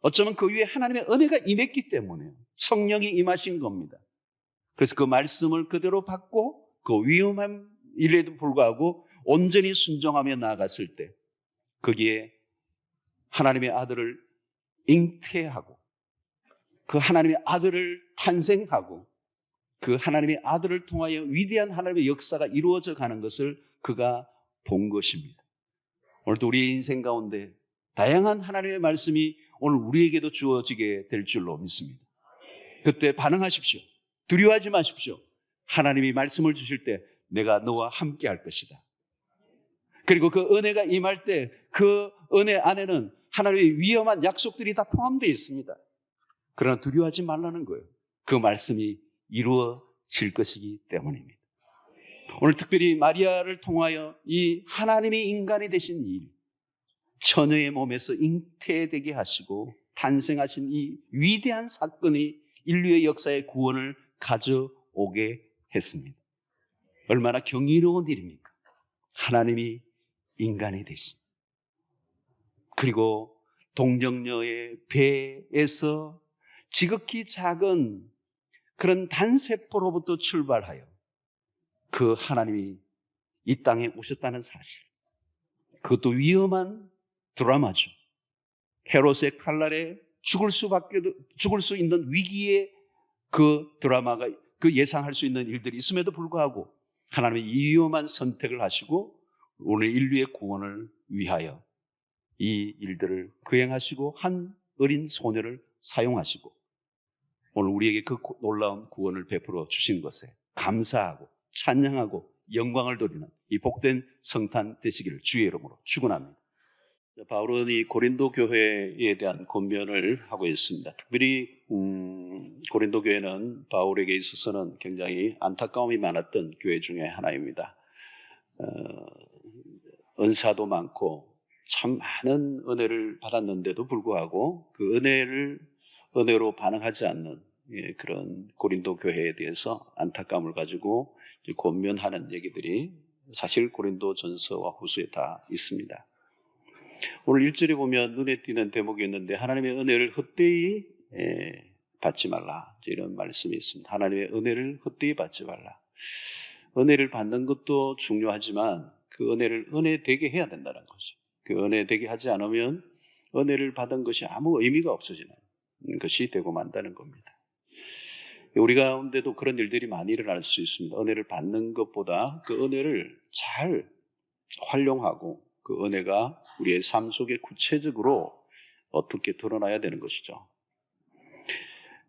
어쩌면 그 위에 하나님의 은혜가 임했기 때문에 성령이 임하신 겁니다. 그래서 그 말씀을 그대로 받고 그 위험한 일에도 불구하고 온전히 순종하며 나아갔을 때 거기에 하나님의 아들을 잉태하고 그 하나님의 아들을 탄생하고 그 하나님의 아들을 통하여 위대한 하나님의 역사가 이루어져 가는 것을 그가 본 것입니다. 오늘도 우리의 인생 가운데 다양한 하나님의 말씀이 오늘 우리에게도 주어지게 될 줄로 믿습니다. 그때 반응하십시오. 두려워하지 마십시오. 하나님이 말씀을 주실 때 내가 너와 함께 할 것이다. 그리고 그 은혜가 임할 때 그 은혜 안에는 하나님의 위험한 약속들이 다 포함되어 있습니다. 그러나 두려워하지 말라는 거예요. 그 말씀이 이루어질 것이기 때문입니다. 오늘 특별히 마리아를 통하여 이 하나님이 인간이 되신 일, 처녀의 몸에서 잉태되게 하시고 탄생하신 이 위대한 사건이 인류의 역사의 구원을 가져오게 했습니다. 얼마나 경이로운 일입니까? 하나님이 인간이 되신, 그리고 동정녀의 배에서 지극히 작은 그런 단세포로부터 출발하여 그 하나님이 이 땅에 오셨다는 사실, 그것도 위험한 드라마죠. 헤롯의 칼날에 죽을 수 있는 위기의 그 드라마가, 그 예상할 수 있는 일들이 있음에도 불구하고 하나님이 위험한 선택을 하시고 오늘 인류의 구원을 위하여 이 일들을 거행하시고 한 어린 소녀를 사용하시고 오늘 우리에게 그 놀라운 구원을 베풀어 주신 것에 감사하고 찬양하고 영광을 돌리는 이 복된 성탄 되시기를 주의 이름으로 축원합니다. 바울은 이 고린도 교회에 대한 권면을 하고 있습니다. 특별히 고린도 교회는 바울에게 있어서는 굉장히 안타까움이 많았던 교회 중에 하나입니다. 은사도 많고 참 많은 은혜를 받았는데도 불구하고 그 은혜로 반응하지 않는 그런 고린도 교회에 대해서 안타까움을 가지고 권면하는 얘기들이 사실 고린도 전서와 후서에 다 있습니다. 오늘 1절에 보면 눈에 띄는 대목이 있는데 하나님의 은혜를 헛되이 받지 말라, 이런 말씀이 있습니다. 하나님의 은혜를 헛되이 받지 말라. 은혜를 받는 것도 중요하지만 그 은혜를 은혜되게 해야 된다는 거죠. 그 은혜되게 하지 않으면 은혜를 받은 것이 아무 의미가 없어지는 것이 되고 만다는 겁니다. 우리 가운데도 그런 일들이 많이 일어날 수 있습니다. 은혜를 받는 것보다 그 은혜를 잘 활용하고 그 은혜가 우리의 삶 속에 구체적으로 어떻게 드러나야 되는 것이죠.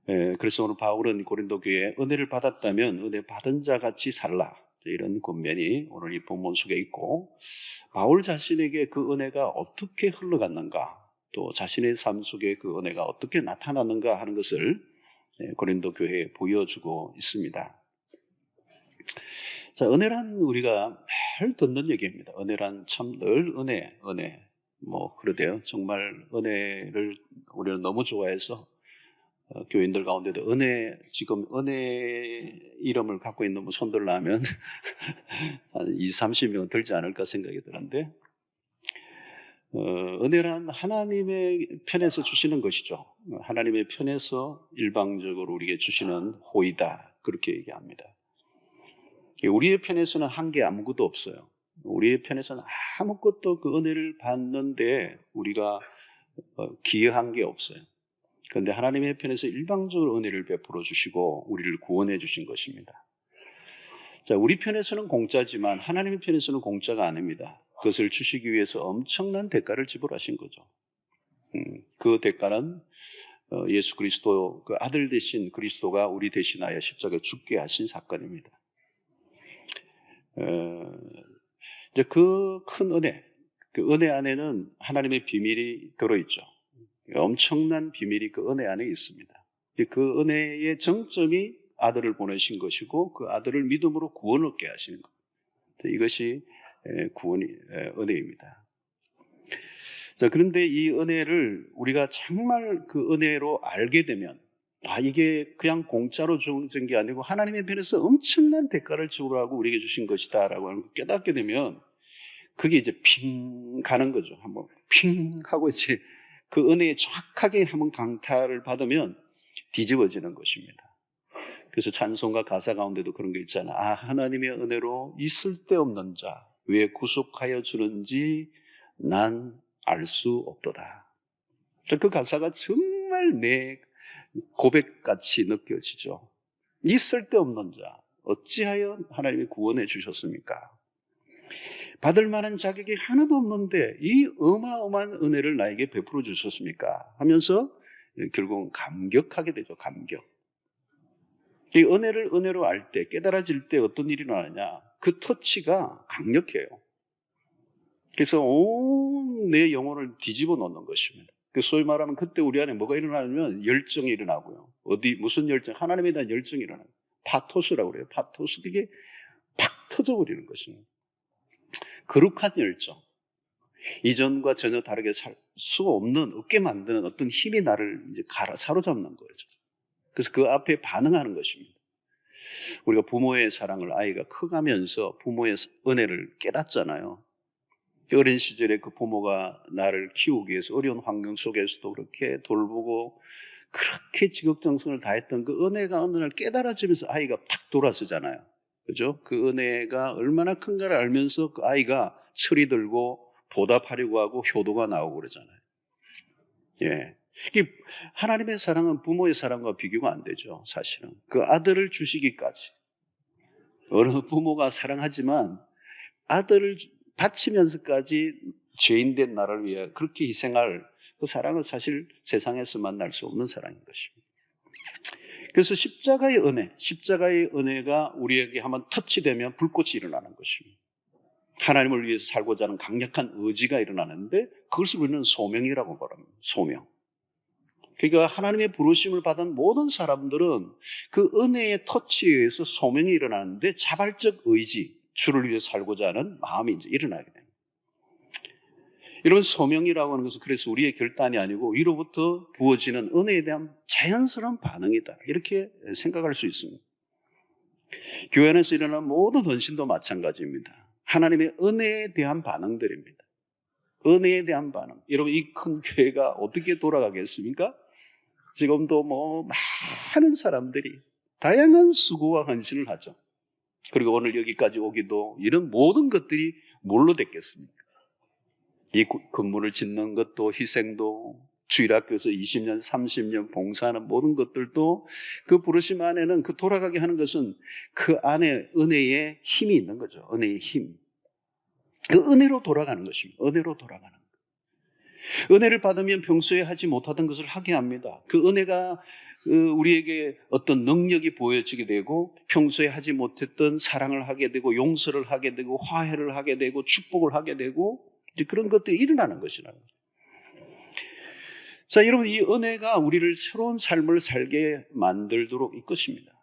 그래서 오늘 바울은 고린도 교회에 은혜를 받았다면 은혜 받은 자 같이 살라, 이런 권면이 오늘 이 본문 속에 있고, 바울 자신에게 그 은혜가 어떻게 흘러갔는가, 또 자신의 삶 속에 그 은혜가 어떻게 나타났는가 하는 것을 고린도 교회에 보여주고 있습니다. 자, 은혜란 우리가 늘 듣는 얘기입니다. 은혜란 참 늘 은혜. 그러대요. 정말 은혜를 우리는 너무 좋아해서 교인들 가운데도 지금 은혜 이름을 갖고 있는 분 손들라 하면 한 20-30명 들지 않을까 생각이 드는데, 은혜란 하나님의 편에서 주시는 것이죠. 하나님의 편에서 일방적으로 우리에게 주시는 호의다, 그렇게 얘기합니다. 우리의 편에서는 한 게 아무것도 없어요. 우리의 편에서는 아무것도 그 은혜를 받는데 우리가 기여한 게 없어요. 그런데 하나님의 편에서 일방적으로 은혜를 베풀어 주시고 우리를 구원해 주신 것입니다. 자, 우리 편에서는 공짜지만 하나님의 편에서는 공짜가 아닙니다. 그것을 주시기 위해서 엄청난 대가를 지불하신 거죠. 그 대가는 예수 그리스도, 그 아들 되신 그리스도가 우리 대신하여 십자가에 죽게 하신 사건입니다. 이제 그 큰 은혜, 그 은혜 안에는 하나님의 비밀이 들어있죠. 엄청난 비밀이 그 은혜 안에 있습니다. 그 은혜의 정점이 아들을 보내신 것이고 그 아들을 믿음으로 구원을 얻게 하시는 것. 이것이 은혜입니다. 자, 그런데 이 은혜를 우리가 정말 그 은혜로 알게 되면, 이게 그냥 공짜로 준 게 아니고 하나님의 편에서 엄청난 대가를 지불하고 우리에게 주신 것이다 라고 깨닫게 되면 그게 이제 핑 가는 거죠. 한번 핑 하고 이제 그 은혜에 정확하게 한번 강타를 받으면 뒤집어지는 것입니다. 그래서 찬송가 가사 가운데도 그런 게 있잖아. 하나님의 은혜로 이 쓸데없는 자 왜 구속하여 주는지 난 알 수 없도다. 그 가사가 정말 내 고백같이 느껴지죠. 이 쓸데없는 자 어찌하여 하나님이 구원해 주셨습니까? 받을 만한 자격이 하나도 없는데 이 어마어마한 은혜를 나에게 베풀어 주셨습니까? 하면서 결국은 감격하게 되죠. 감격. 이 은혜를 은혜로 알 때, 깨달아질 때 어떤 일이 일어나느냐, 그 터치가 강력해요. 그래서 온 내 영혼을 뒤집어 놓는 것입니다. 소위 말하면 그때 우리 안에 뭐가 일어나냐면 열정이 일어나고요. 무슨 열정? 하나님에 대한 열정이 일어나요. 파토스라고 그래요. 파토스. 그게 팍 터져버리는 것입니다. 거룩한 열정. 이전과 전혀 다르게 살 수 없게 만드는 어떤 힘이 나를 이제 사로잡는 거죠. 그래서 그 앞에 반응하는 것입니다. 우리가 부모의 사랑을 아이가 커가면서 부모의 은혜를 깨닫잖아요. 어린 시절에 그 부모가 나를 키우기 위해서 어려운 환경 속에서도 그렇게 돌보고 그렇게 지극정성을 다했던 그 은혜가 어느 날 깨달아지면서 아이가 탁 돌아서잖아요. 그죠? 그 은혜가 얼마나 큰가를 알면서 그 아이가 철이 들고 보답하려고 하고 효도가 나오고 그러잖아요. 예. 이게 하나님의 사랑은 부모의 사랑과 비교가 안 되죠, 사실은. 그 아들을 주시기까지. 어느 부모가 사랑하지만 아들을 바치면서까지 죄인된 나를 위해 그렇게 희생할 그 사랑은 사실 세상에서 만날 수 없는 사랑인 것입니다. 그래서 십자가의 은혜가 우리에게 한번 터치되면 불꽃이 일어나는 것입니다. 하나님을 위해서 살고자 하는 강력한 의지가 일어나는데 그것을 우리는 소명이라고 말합니다. 소명. 그러니까 하나님의 부르심을 받은 모든 사람들은 그 은혜의 터치에 의해서 소명이 일어나는데 자발적 의지, 주를 위해 살고자 하는 마음이 이제 일어나게 됩니다. 이런 소명이라고 하는 것은 그래서 우리의 결단이 아니고 위로부터 부어지는 은혜에 대한 자연스러운 반응이다. 이렇게 생각할 수 있습니다. 교회 안에서 일어나는 모든 헌신도 마찬가지입니다. 하나님의 은혜에 대한 반응들입니다. 은혜에 대한 반응. 여러분, 이 큰 교회가 어떻게 돌아가겠습니까? 지금도 많은 사람들이 다양한 수고와 헌신을 하죠. 그리고 오늘 여기까지 오기도 이런 모든 것들이 뭘로 됐겠습니까? 이 건물을 짓는 것도 희생도 주일학교에서 20년, 30년 봉사하는 모든 것들도 그 부르심 안에는 그 돌아가게 하는 것은 그 안에 은혜의 힘이 있는 거죠. 은혜의 힘. 그 은혜로 돌아가는 것입니다. 은혜로 돌아가는 것. 은혜를 받으면 평소에 하지 못하던 것을 하게 합니다. 그 은혜가 우리에게 어떤 능력이 보여지게 되고 평소에 하지 못했던 사랑을 하게 되고 용서를 하게 되고 화해를 하게 되고 축복을 하게 되고 이제 그런 것들이 일어나는 것이라는 거죠. 자, 여러분, 이 은혜가 우리를 새로운 삶을 살게 만들도록 이것입니다.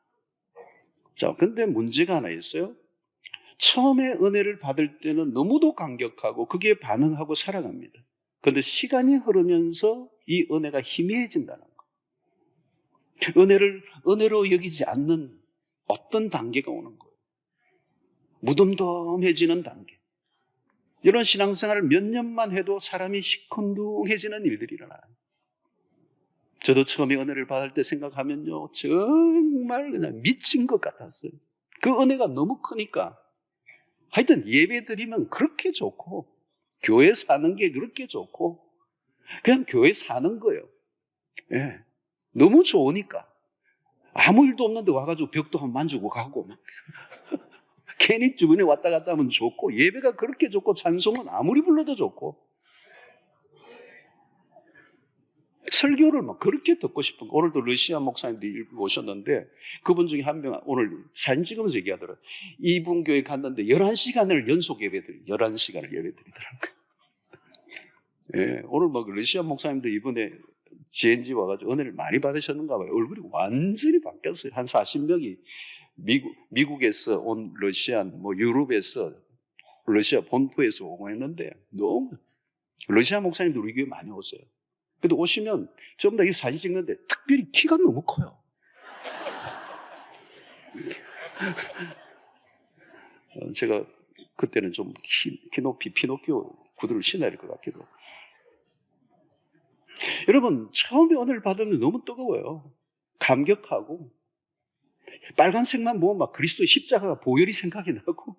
자, 근데 문제가 하나 있어요. 처음에 은혜를 받을 때는 너무도 감격하고 그게 반응하고 살아갑니다. 그런데 시간이 흐르면서 이 은혜가 희미해진다는 거. 은혜로 여기지 않는 어떤 단계가 오는 거예요. 무덤덤해지는 단계. 이런 신앙생활을 몇 년만 해도 사람이 시큰둥해지는 일들이 일어나요. 저도 처음에 은혜를 받을 때 생각하면요, 정말 그냥 미친 것 같았어요. 그 은혜가 너무 크니까. 하여튼 예배 드리면 그렇게 좋고, 교회 사는 게 그렇게 좋고, 그냥 교회 사는 거예요. 예. 너무 좋으니까. 아무 일도 없는데 와가지고 벽도 한번 만지고 가고, 괜히 주변에 왔다 갔다 하면 좋고, 예배가 그렇게 좋고, 찬송은 아무리 불러도 좋고, 설교를 막 그렇게 듣고 싶은 거. 오늘도 러시아 목사님들이 오셨는데 그분 중에 한 명 오늘 사진 찍으면서 얘기하더라고요. 이분 교회 갔는데 11시간을 연속 예배드리더라고요. 11시간을 예배드리더라고요. 예, 오늘 막 러시아 목사님들 이번에 GNG 와가지고 은혜를 많이 받으셨는가 봐요. 얼굴이 완전히 바뀌었어요. 한 40명이 미국에서 온 러시안, 유럽에서 러시아 본토에서 오고 했는데 너무 러시아 목사님들 우리 교회 많이 오세요. 근데 오시면 전부 다 이 사진 찍는데 특별히 키가 너무 커요. 제가 그때는 좀 키 높이 피노키오 구두를 신어야 될 것 같기도. 여러분, 처음에 은혜를 받으면 너무 뜨거워요. 감격하고 빨간색만 보면 막 그리스도의 십자가가 보혈이 생각이 나고.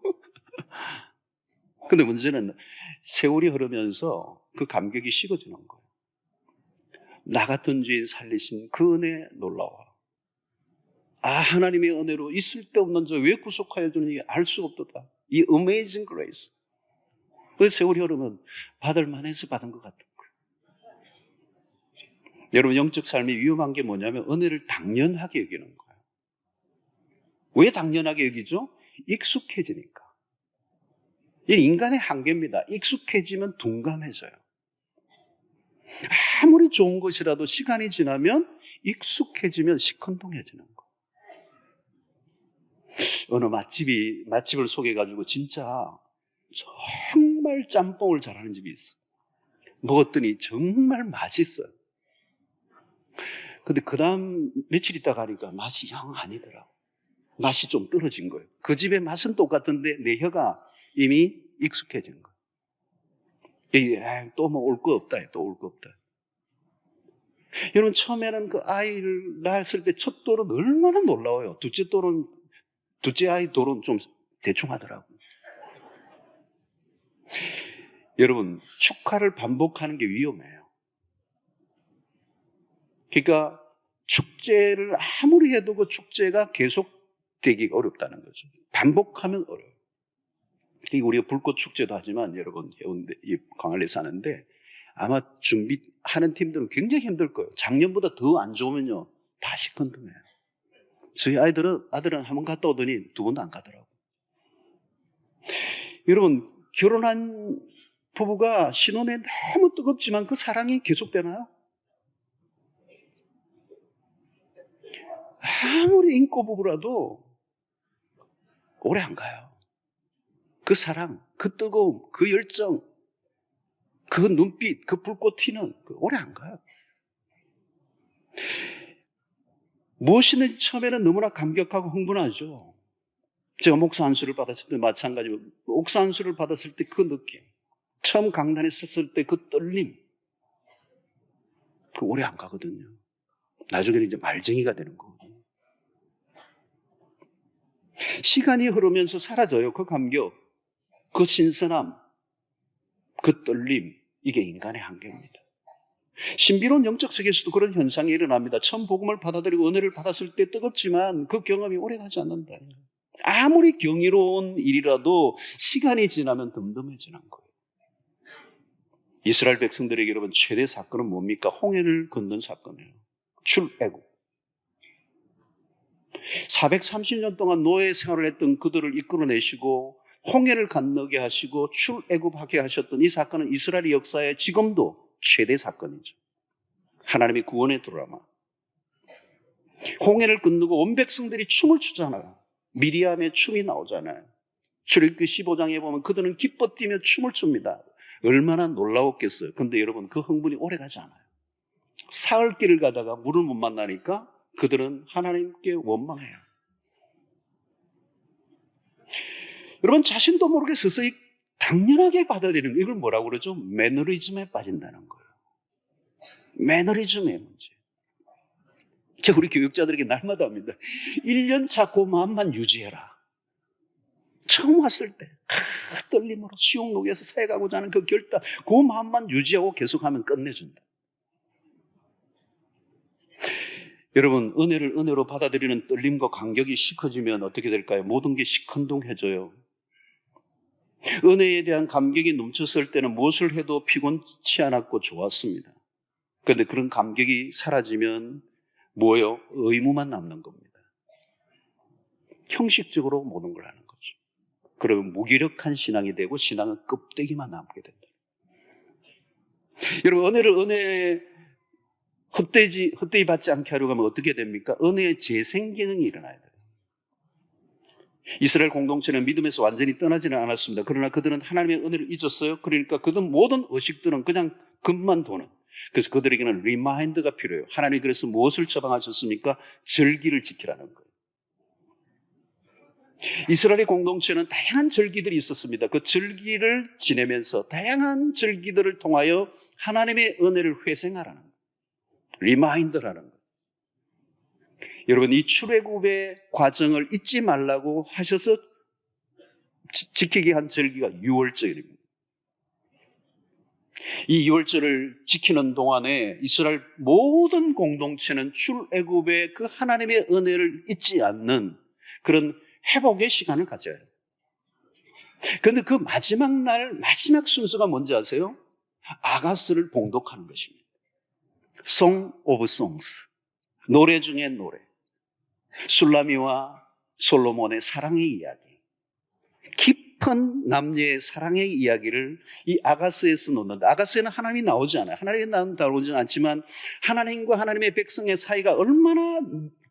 근데 문제는 세월이 흐르면서 그 감격이 식어지는 거예요. 나 같은 죄인 살리신 그 은혜 놀라워. 아, 하나님의 은혜로 있을 데 없는 저 왜 구속하여 주는지 알 수 없도다. 이 amazing grace. 그래서 세월이 흐르면 받을 만해서 받은 것 같은 거예요. 여러분, 영적 삶이 위험한 게 뭐냐면 은혜를 당연하게 여기는 거예요. 왜 당연하게 여기죠? 익숙해지니까. 이 인간의 한계입니다. 익숙해지면 둔감해져요. 아무리 좋은 것이라도 시간이 지나면 익숙해지면 시큰둥해지는 거. 어느 맛집을 소개해가지고 진짜 정말 짬뽕을 잘하는 집이 있어. 먹었더니 정말 맛있어요. 근데 그 다음 며칠 있다 가니까 맛이 영 아니더라고. 맛이 좀 떨어진 거예요. 그 집의 맛은 똑같은데 내 혀가 이미 익숙해진 거예요. 또 뭐 올 거 없다. 또 올 거 없다. 여러분, 처음에는 그 아이를 낳았을 때 첫 돌은 얼마나 놀라워요. 둘째 아이 돌은 좀 대충 하더라고요. 여러분, 축하를 반복하는 게 위험해요. 그러니까 축제를 아무리 해도 그 축제가 계속되기가 어렵다는 거죠. 반복하면 어려워요. 우리가 불꽃 축제도 하지만 여러분, 해운대, 광안리에 사는데 아마 준비하는 팀들은 굉장히 힘들 거예요. 작년보다 더 안 좋으면요, 다 시큰둥해요. 저희 아들은 한 번 갔다 오더니 두 번도 안 가더라고요. 여러분, 결혼한 부부가 신혼에 너무 뜨겁지만 그 사랑이 계속되나요? 아무리 인고 부부라도 오래 안 가요. 그 사랑, 그 뜨거움, 그 열정, 그 눈빛, 그 불꽃 튀는 오래 안 가요. 무엇이든지 처음에는 너무나 감격하고 흥분하죠. 제가 목사 안수를 받았을 때 마찬가지로 목사 안수를 받았을 때 그 느낌, 처음 강단에 섰을 때 그 떨림, 그 오래 안 가거든요. 나중에는 이제 말쟁이가 되는 거거든요. 시간이 흐르면서 사라져요. 그 감격, 그 신선함, 그 떨림, 이게 인간의 한계입니다. 신비로운 영적 세계에서도 그런 현상이 일어납니다. 처음 복음을 받아들이고 은혜를 받았을 때 뜨겁지만 그 경험이 오래가지 않는다. 아무리 경이로운 일이라도 시간이 지나면 덤덤해지는 거예요. 이스라엘 백성들에게 여러분, 최대 사건은 뭡니까? 홍해를 건넌 사건이에요. 출애굽. 430년 동안 노예 생활을 했던 그들을 이끌어내시고 홍해를 건너게 하시고 출애굽하게 하셨던 이 사건은 이스라엘 역사의 지금도 최대 사건이죠. 하나님의 구원의 드라마. 홍해를 건너고 온 백성들이 춤을 추잖아요. 미리암의 춤이 나오잖아요. 출애굽기 15장에 보면 그들은 기뻐 뛰며 춤을 춥니다. 얼마나 놀라웠겠어요. 그런데 여러분, 그 흥분이 오래가지 않아요. 사흘길을 가다가 물을 못 만나니까 그들은 하나님께 원망해요. 여러분, 자신도 모르게 서서히 당연하게 받아들이는, 이걸 뭐라고 그러죠? 매너리즘에 빠진다는 거예요. 매너리즘의 문제. 제가 우리 교육자들에게 날마다 합니다. 1년차 그 마음만 유지해라. 처음 왔을 때 떨림으로 수용록에서 사역하고자 하는 그 결단, 그 마음만 유지하고 계속하면 끝내준다. 여러분, 은혜를 은혜로 받아들이는 떨림과 감격이 식어지면 어떻게 될까요? 모든 게 시큰둥해져요. 은혜에 대한 감격이 넘쳤을 때는 무엇을 해도 피곤치 않았고 좋았습니다. 그런데 그런 감격이 사라지면 뭐예요? 의무만 남는 겁니다. 형식적으로 모든 걸 하는 거죠. 그러면 무기력한 신앙이 되고 신앙은 껍데기만 남게 된다. 여러분, 은혜 헛되이 받지 않게 하려고 하면 어떻게 됩니까? 은혜의 재생 기능이 일어나야 돼요. 이스라엘 공동체는 믿음에서 완전히 떠나지는 않았습니다. 그러나 그들은 하나님의 은혜를 잊었어요. 그러니까 그들 모든 의식들은 그냥 금만 도는. 그래서 그들에게는 리마인드가 필요해요. 하나님이 그래서 무엇을 처방하셨습니까? 절기를 지키라는 거예요. 이스라엘의 공동체는 다양한 절기들이 있었습니다. 그 절기를 지내면서 다양한 절기들을 통하여 하나님의 은혜를 회생하라는 거예요. 리마인드라는 거예요. 여러분, 이 출애굽의 과정을 잊지 말라고 하셔서 지키게 한 절기가 유월절입니다. 이 유월절을 지키는 동안에 이스라엘 모든 공동체는 출애굽의 그 하나님의 은혜를 잊지 않는 그런 회복의 시간을 가져요. 그런데 그 마지막 날, 마지막 순서가 뭔지 아세요? 아가스를 봉독하는 것입니다. Song of Songs, 노래 중에 노래. 술라미와 솔로몬의 사랑의 이야기, 깊은 남녀의 사랑의 이야기를 이 아가스에서 놓는다. 아가스에는 하나님이 나오지 않아요. 하나님이 나오지 않지만 하나님과 하나님의 백성의 사이가 얼마나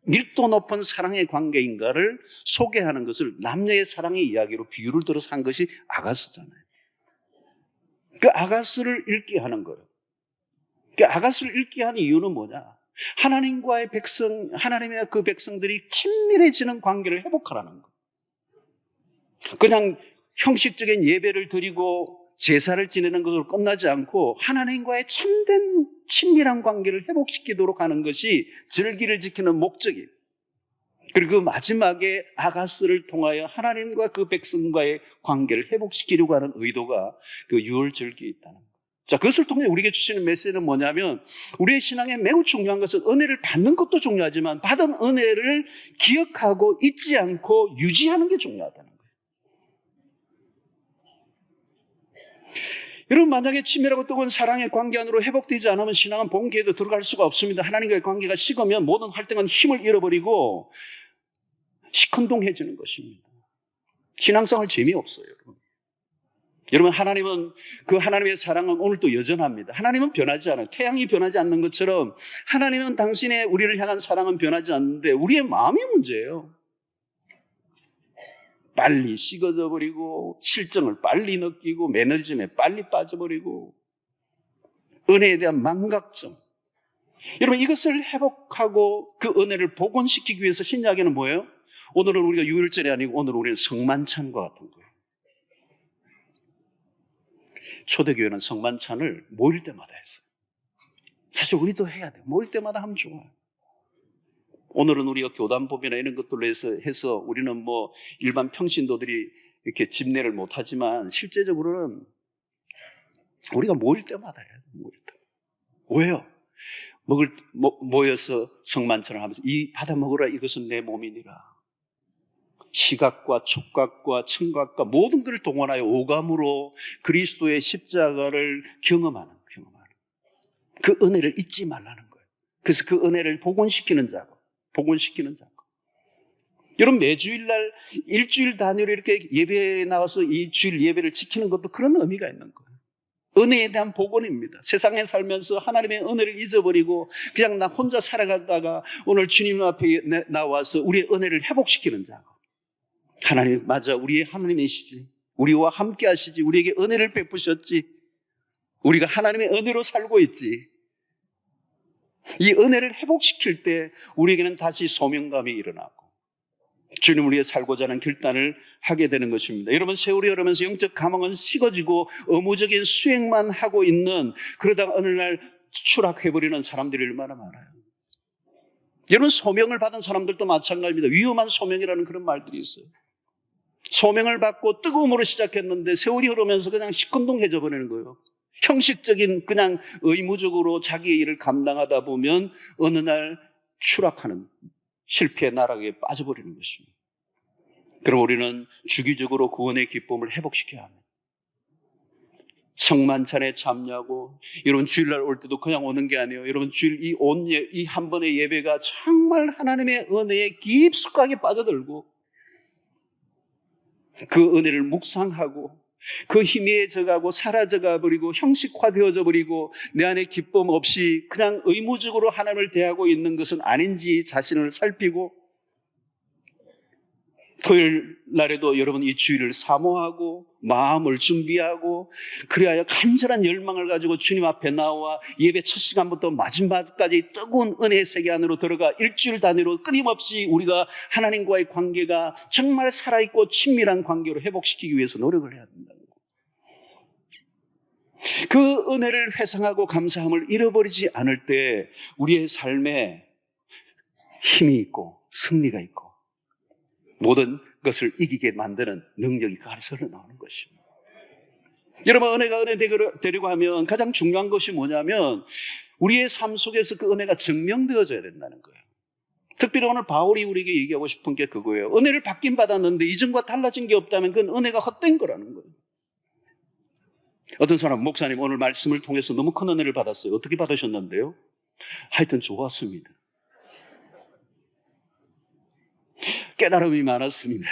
밀도 높은 사랑의 관계인가를 소개하는 것을 남녀의 사랑의 이야기로 비유를 들어서 한 것이 아가스잖아요. 그 아가스를 읽게 하는 거예요. 그 아가스를 읽게 한 이유는 뭐냐? 하나님과의 하나님의 그 백성들이 친밀해지는 관계를 회복하라는 거예요. 그냥 형식적인 예배를 드리고 제사를 지내는 것으로 끝나지 않고 하나님과의 참된 친밀한 관계를 회복시키도록 하는 것이 절기를 지키는 목적이에요. 그리고 그 마지막에 아가스를 통하여 하나님과 그 백성과의 관계를 회복시키려고 하는 의도가 그 유월절기에 있다는 거예요. 자, 그것을 통해 우리에게 주시는 메시지는 뭐냐면 우리의 신앙에 매우 중요한 것은 은혜를 받는 것도 중요하지만 받은 은혜를 기억하고 잊지 않고 유지하는 게 중요하다는 거예요. 여러분, 만약에 친밀하고 뜨거운 사랑의 관계 안으로 회복되지 않으면 신앙은 본계에도 들어갈 수가 없습니다. 하나님과의 관계가 식으면 모든 활동은 힘을 잃어버리고 시큰둥해지는 것입니다. 신앙생활 재미없어요, 여러분. 여러분, 하나님은 그 하나님의 사랑은 오늘도 여전합니다. 하나님은 변하지 않아요. 태양이 변하지 않는 것처럼 하나님은 당신의 우리를 향한 사랑은 변하지 않는데 우리의 마음이 문제예요. 빨리 식어져 버리고 실정을 빨리 느끼고 매너리즘에 빨리 빠져버리고 은혜에 대한 망각점. 여러분, 이것을 회복하고 그 은혜를 복원시키기 위해서 신약에는 뭐예요? 오늘은 우리가 유월절이 아니고 오늘은 우리는 성만찬과 같은 거예요. 초대교회는 성만찬을 모일 때마다 했어요. 사실 우리도 해야 돼요. 모일 때마다 하면 좋아요. 오늘은 우리가 교단법이나 이런 것들로 해서 우리는 뭐 일반 평신도들이 이렇게 집례를 못하지만 실제적으로는 우리가 모일 때마다 해야 돼요. 모일 때. 왜요? 모여서 성만찬을 하면서 이 받아 먹으라 이것은 내 몸이니라. 시각과 촉각과 청각과 모든 것을 동원하여 오감으로 그리스도의 십자가를 경험하는 그 은혜를 잊지 말라는 거예요. 그래서 그 은혜를 복원시키는 작업. 여러분, 매주일날 일주일 단위로 이렇게 예배에 나와서 이 주일 예배를 지키는 것도 그런 의미가 있는 거예요. 은혜에 대한 복원입니다. 세상에 살면서 하나님의 은혜를 잊어버리고 그냥 나 혼자 살아가다가 오늘 주님 앞에 나와서 우리의 은혜를 회복시키는 작업. 하나님, 맞아, 우리의 하나님이시지. 우리와 함께 하시지. 우리에게 은혜를 베푸셨지. 우리가 하나님의 은혜로 살고 있지. 이 은혜를 회복시킬 때 우리에게는 다시 소명감이 일어나고 주님 우리의 살고자 하는 결단을 하게 되는 것입니다. 여러분, 세월이 흐르면서 영적 가망은 식어지고 의무적인 수행만 하고 있는, 그러다가 어느 날 추락해버리는 사람들이 얼마나 많아요. 여러분, 소명을 받은 사람들도 마찬가지입니다. 위험한 소명이라는 그런 말들이 있어요. 소명을 받고 뜨거움으로 시작했는데 세월이 흐르면서 그냥 시큰둥해져 버리는 거예요. 형식적인 그냥 의무적으로 자기의 일을 감당하다 보면 어느 날 추락하는 실패의 나락에 빠져버리는 것입니다. 그럼 우리는 주기적으로 구원의 기쁨을 회복시켜야 합니다. 성만찬에 참여하고, 여러분 주일날 올 때도 그냥 오는 게 아니에요. 여러분 주일 이 한 번의 예배가 정말 하나님의 은혜에 깊숙하게 빠져들고 그 은혜를 묵상하고 그 희미해져가고 사라져가 버리고 형식화되어져 버리고 내 안에 기쁨 없이 그냥 의무적으로 하나님을 대하고 있는 것은 아닌지 자신을 살피고, 토요일 날에도 여러분 이 주일을 사모하고 마음을 준비하고 그래야 간절한 열망을 가지고 주님 앞에 나와 예배 첫 시간부터 마지막까지 뜨거운 은혜의 세계 안으로 들어가 일주일 단위로 끊임없이 우리가 하나님과의 관계가 정말 살아있고 친밀한 관계로 회복시키기 위해서 노력을 해야 된다는 거예요. 그 은혜를 회상하고 감사함을 잃어버리지 않을 때 우리의 삶에 힘이 있고 승리가 있고 모든 것을 이기게 만드는 능력이 그 안에서 나오는 것입니다. 여러분, 은혜가 은혜 되려고 하면 가장 중요한 것이 뭐냐면 우리의 삶 속에서 그 은혜가 증명되어져야 된다는 거예요. 특별히 오늘 바울이 우리에게 얘기하고 싶은 게 그거예요. 은혜를 받긴 받았는데 이전과 달라진 게 없다면 그건 은혜가 헛된 거라는 거예요. 어떤 사람, 목사님 오늘 말씀을 통해서 너무 큰 은혜를 받았어요. 어떻게 받으셨는데요? 하여튼 좋았습니다. 깨달음이 많았습니다.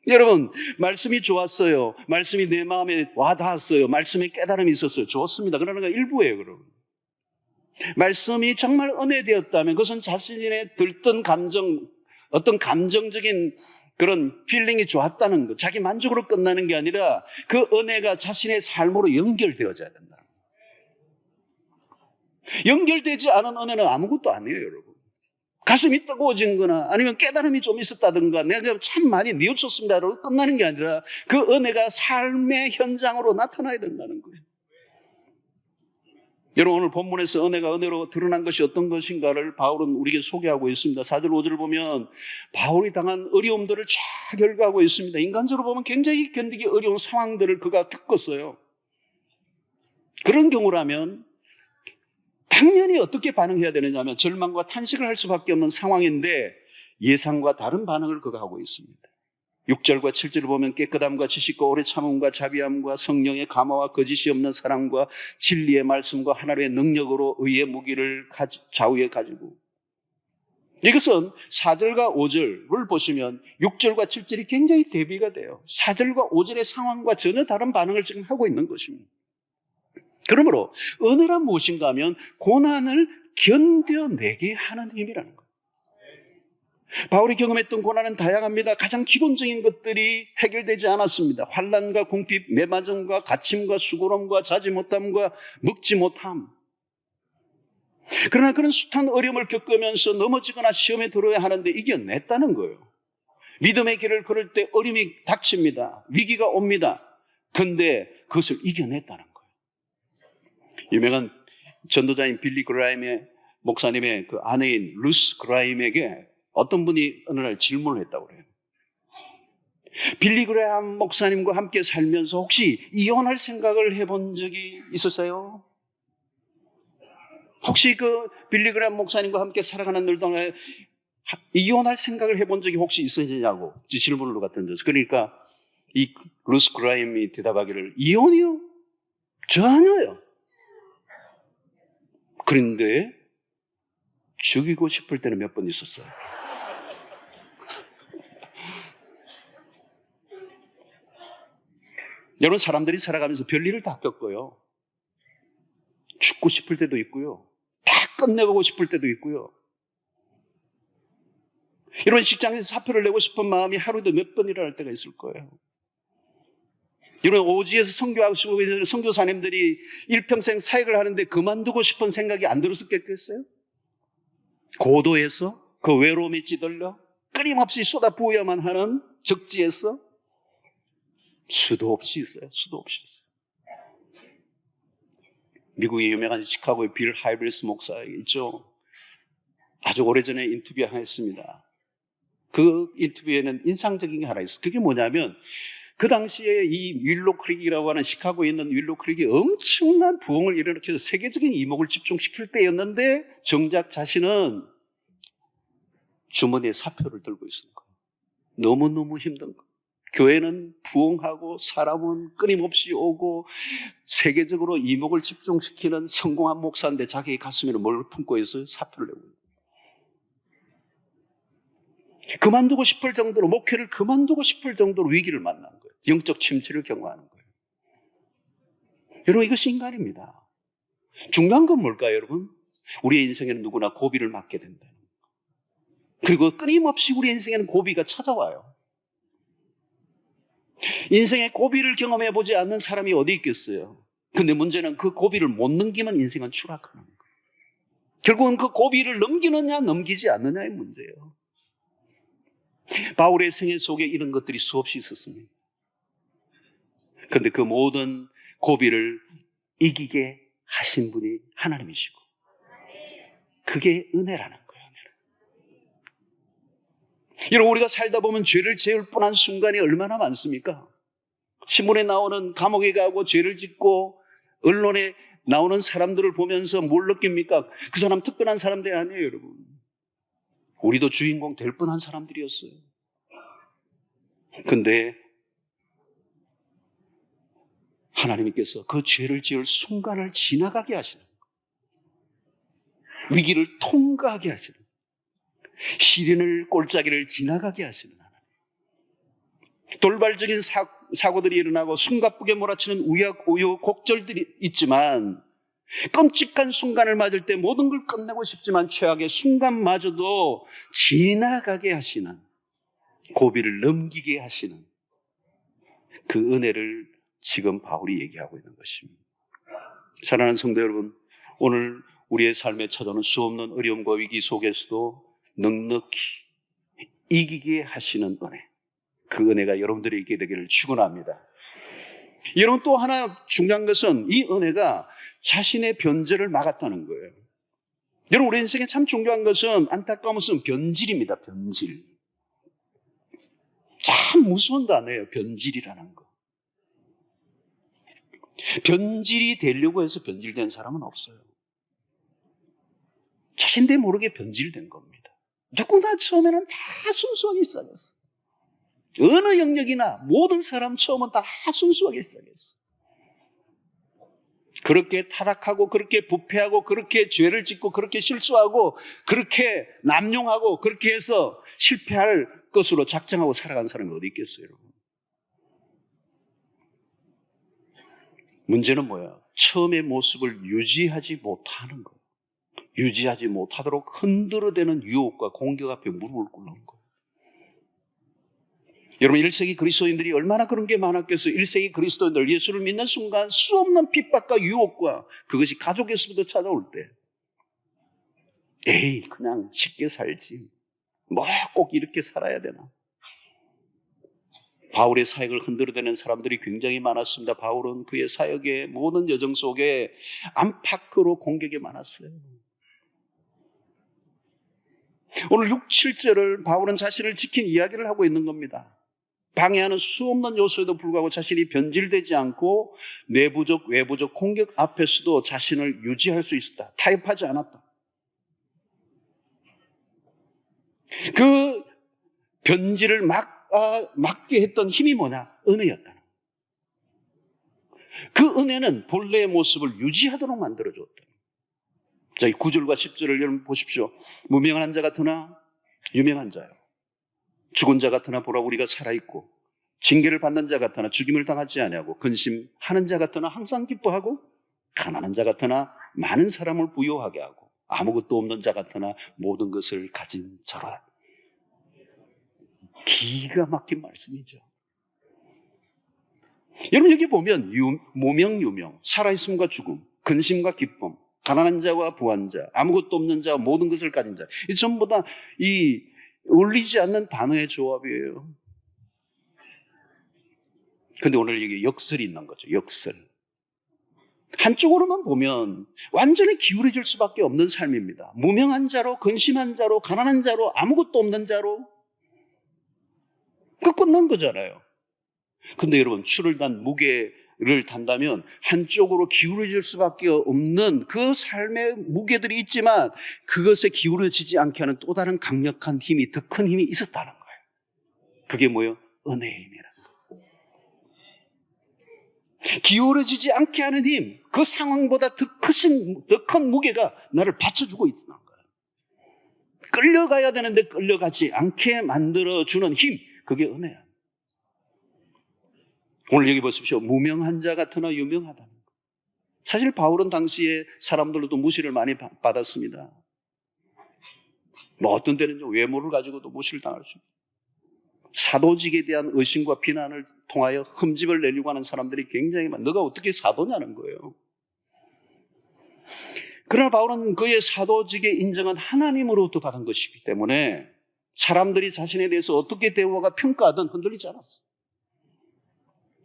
여러분, 말씀이 좋았어요. 말씀이 내 마음에 와닿았어요. 말씀에 깨달음이 있었어요. 좋습니다. 그러나 일부예요, 여러분. 말씀이 정말 은혜되었다면 그것은 자신의 들뜬 감정, 어떤 감정적인 그런 필링이 좋았다는 것, 자기 만족으로 끝나는 게 아니라 그 은혜가 자신의 삶으로 연결되어져야 된다. 연결되지 않은 은혜는 아무것도 아니에요, 여러분. 가슴이 뜨거워진 거나 아니면 깨달음이 좀 있었다든가 내가 참 많이 뉘우쳤습니다로 끝나는 게 아니라 그 은혜가 삶의 현장으로 나타나야 된다는 거예요. 여러분, 오늘 본문에서 은혜가 은혜로 드러난 것이 어떤 것인가를 바울은 우리에게 소개하고 있습니다. 4절 5절을 보면 바울이 당한 어려움들을 쫙 열거하고 있습니다. 인간적으로 보면 굉장히 견디기 어려운 상황들을 그가 겪었어요. 그런 경우라면 당연히 어떻게 반응해야 되느냐 하면 절망과 탄식을 할 수밖에 없는 상황인데 예상과 다른 반응을 그가 하고 있습니다. 6절과 7절을 보면 깨끗함과 지식과 오래 참음과 자비함과 성령의 감화와 거짓이 없는 사랑과 진리의 말씀과 하나님의 능력으로 의의 무기를 좌우에 가지고, 이것은 4절과 5절을 보시면 6절과 7절이 굉장히 대비가 돼요. 4절과 5절의 상황과 전혀 다른 반응을 지금 하고 있는 것입니다. 그러므로 은혜란 무엇인가 하면 고난을 견뎌내게 하는 힘이라는 거예요. 바울이 경험했던 고난은 다양합니다. 가장 기본적인 것들이 해결되지 않았습니다. 환난과 궁핍, 매맞음과 갇힘과 수고로움과 자지 못함과 먹지 못함. 그러나 그런 숱한 어려움을 겪으면서 넘어지거나 시험에 들어야 하는데 이겨냈다는 거예요. 믿음의 길을 걸을 때 어려움이 닥칩니다. 위기가 옵니다. 그런데 그것을 이겨냈다는 거예요. 유명한 전도자인 빌리 그라임의 목사님의 그 아내인 루스 그라임에게 어떤 분이 어느 날 질문을 했다고 그래요. 빌리 그라임 목사님과 함께 살면서 혹시 이혼할 생각을 해본 적이 있었어요? 혹시 그 빌리 그라임 목사님과 함께 살아가는 늘 동안 이혼할 생각을 해본 적이 혹시 있으시냐고 질문을 누가 던졌어요. 그러니까 이 루스 그라임이 대답하기를 이혼이요? 전혀요. 그런데 죽이고 싶을 때는 몇 번 있었어요. 여러분, 사람들이 살아가면서 별일을 다 겪어요. 죽고 싶을 때도 있고요. 다 끝내보고 싶을 때도 있고요. 이런 직장에서 사표를 내고 싶은 마음이 하루에도 몇 번 일어날 때가 있을 거예요. 이런 오지에서 선교하시고 있는 선교사님들이 일평생 사역을 하는데 그만두고 싶은 생각이 안 들었겠어요? 고도에서 그 외로움에 찌들려 끊임없이 쏟아부어야만 하는 적지에서 수도 없이 있어요. 수도 없이 있어요. 미국의 유명한 시카고의 빌 하이브리스 목사 있죠. 아주 오래전에 인터뷰 하나 했습니다. 그 인터뷰에는 인상적인 게 하나 있어요. 그게 뭐냐면 그 당시에 이 윌로 크릭이라고 하는 시카고에 있는 윌로 크릭이 엄청난 부흥을 일으켜서 세계적인 이목을 집중시킬 때였는데 정작 자신은 주머니에 사표를 들고 있는 거예요. 너무너무 힘든 거예요. 교회는 부흥하고 사람은 끊임없이 오고 세계적으로 이목을 집중시키는 성공한 목사인데 자기 가슴에는 뭘 품고 있어요? 사표를 내고 있어요. 그만두고 싶을 정도로, 목회를 그만두고 싶을 정도로 위기를 만난 거예요. 영적 침체를 경험하는 거예요. 여러분, 이것이 인간입니다. 중요한 건 뭘까요, 여러분? 우리의 인생에는 누구나 고비를 맞게 된다는 거예요. 그리고 끊임없이 우리 인생에는 고비가 찾아와요. 인생의 고비를 경험해 보지 않는 사람이 어디 있겠어요? 근데 문제는 그 고비를 못 넘기면 인생은 추락하는 거예요. 결국은 그 고비를 넘기느냐 넘기지 않느냐의 문제예요. 바울의 생애 속에 이런 것들이 수없이 있었습니다. 그런데 그 모든 고비를 이기게 하신 분이 하나님이시고 그게 은혜라는 거예요. 여러분, 우리가 살다 보면 죄를 지을 뻔한 순간이 얼마나 많습니까? 신문에 나오는 감옥에 가고 죄를 짓고 언론에 나오는 사람들을 보면서 뭘 느낍니까? 그 사람 특별한 사람들이 아니에요, 여러분. 우리도 주인공 될 뻔한 사람들이었어요. 근데 하나님께서 그 죄를 지을 순간을 지나가게 하시는 거예요. 위기를 통과하게 하시는 거예요. 시련을 골짜기를 지나가게 하시는 하나님. 돌발적인 사고들이 일어나고 숨가쁘게 몰아치는 우여곡절들이 있지만 끔찍한 순간을 맞을 때 모든 걸 끝내고 싶지만 최악의 순간마저도 지나가게 하시는, 고비를 넘기게 하시는 그 은혜를 지금 바울이 얘기하고 있는 것입니다. 사랑하는 성도 여러분, 오늘 우리의 삶에 찾아오는 수없는 어려움과 위기 속에서도 넉넉히 이기게 하시는 은혜, 그 은혜가 여러분들이 있게 되기를 축원합니다. 여러분, 또 하나 중요한 것은 이 은혜가 자신의 변절을 막았다는 거예요. 여러분, 우리 인생에 참 중요한 것은, 안타까운 것은 변질입니다. 변질. 참 무서운 단어예요. 변질이라는 거. 변질이 되려고 해서 변질된 사람은 없어요. 자신도 모르게 변질된 겁니다. 누구나 처음에는 다 순수하게 시작했어. 어느 영역이나 모든 사람 처음은 다 순수하게 시작했어. 그렇게 타락하고, 그렇게 부패하고, 그렇게 죄를 짓고, 그렇게 실수하고, 그렇게 남용하고, 그렇게 해서 실패할 것으로 작정하고 살아간 사람이 어디 있겠어요, 여러분? 문제는 뭐야? 처음의 모습을 유지하지 못하는 거예요. 유지하지 못하도록 흔들어대는 유혹과 공격 앞에 무릎을 꿇는 거예요. 여러분, 1세기 그리스도인들이 얼마나 그런 게 많았겠어요. 1세기 그리스도인들, 예수를 믿는 순간 수없는 핍박과 유혹과 그것이 가족에서부터 찾아올 때, 에이, 그냥 쉽게 살지, 뭐 꼭 이렇게 살아야 되나. 바울의 사역을 흔들어대는 사람들이 굉장히 많았습니다. 바울은 그의 사역의 모든 여정 속에 안팎으로 공격이 많았어요. 오늘 6, 7절을 바울은 자신을 지킨 이야기를 하고 있는 겁니다. 방해하는 수없는 요소에도 불구하고 자신이 변질되지 않고 내부적, 외부적 공격 앞에서도 자신을 유지할 수 있었다. 타협하지 않았다. 그 변질을 막게 했던 힘이 뭐냐? 은혜였다. 그 은혜는 본래의 모습을 유지하도록 만들어줬다. 자, 이 9절과 10절을 여러분 보십시오. 무명한 자 같으나 유명한 자요. 죽은 자 같으나 보라 우리가 살아있고, 징계를 받는 자 같으나 죽임을 당하지 아니하고, 근심하는 자 같으나 항상 기뻐하고, 가난한 자 같으나 많은 사람을 부요하게 하고, 아무것도 없는 자 같으나 모든 것을 가진 자라. 기가 막힌 말씀이죠. 여러분, 여기 보면 무명, 살아있음과 죽음, 근심과 기쁨, 가난한 자와 부한 자, 아무것도 없는 자와 모든 것을 가진 자, 이 전부 다 어울리지 않는 단어의 조합이에요. 근데 오늘 여기 역설이 있는 거죠. 역설. 한쪽으로만 보면 완전히 기울어질 수밖에 없는 삶입니다. 무명한 자로, 근심한 자로, 가난한 자로, 아무것도 없는 자로, 그 끝난 거잖아요. 근데 여러분, 추를 단 무게를 단다면 한쪽으로 기울어질 수밖에 없는 그 삶의 무게들이 있지만 그것에 기울어지지 않게 하는 또 다른 강력한 힘이, 더 큰 힘이 있었다는 거예요. 그게 뭐예요? 은혜의 힘이라는 거예요. 기울어지지 않게 하는 힘, 그 상황보다 더 큰 무게가 나를 받쳐주고 있다는 거예요. 끌려가야 되는데 끌려가지 않게 만들어주는 힘, 그게 은혜야. 오늘 여기 보십시오. 무명한 자 같으나 유명하다는 거. 사실 바울은 당시에 사람들로도 무시를 많이 받았습니다. 뭐 어떤 때는 외모를 가지고도 무시를 당할 수 있고, 사도직에 대한 의심과 비난을 통하여 흠집을 내려고 하는 사람들이 굉장히 많아요. 너가 어떻게 사도냐는 거예요. 그러나 바울은 그의 사도직의 인정은 하나님으로부터 받은 것이기 때문에 사람들이 자신에 대해서 어떻게 대우하고 평가하든 흔들리지 않았어요.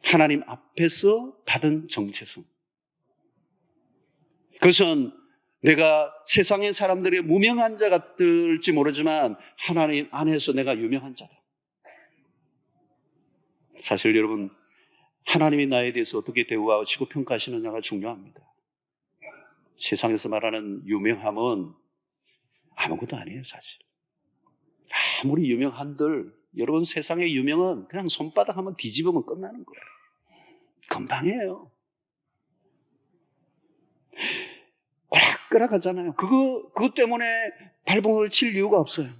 하나님 앞에서 받은 정체성. 그것은 내가 세상의 사람들의 무명한 자 같을지 모르지만 하나님 안에서 내가 유명한 자다. 사실 여러분, 하나님이 나에 대해서 어떻게 대우하시고 평가하시느냐가 중요합니다. 세상에서 말하는 유명함은 아무것도 아니에요, 사실. 아무리 유명한들, 여러분, 세상의 유명은 그냥 손바닥 한번 뒤집으면 끝나는 거예요. 금방이에요. 오락가락 하잖아요. 그것 때문에 발버둥을 칠 이유가 없어요.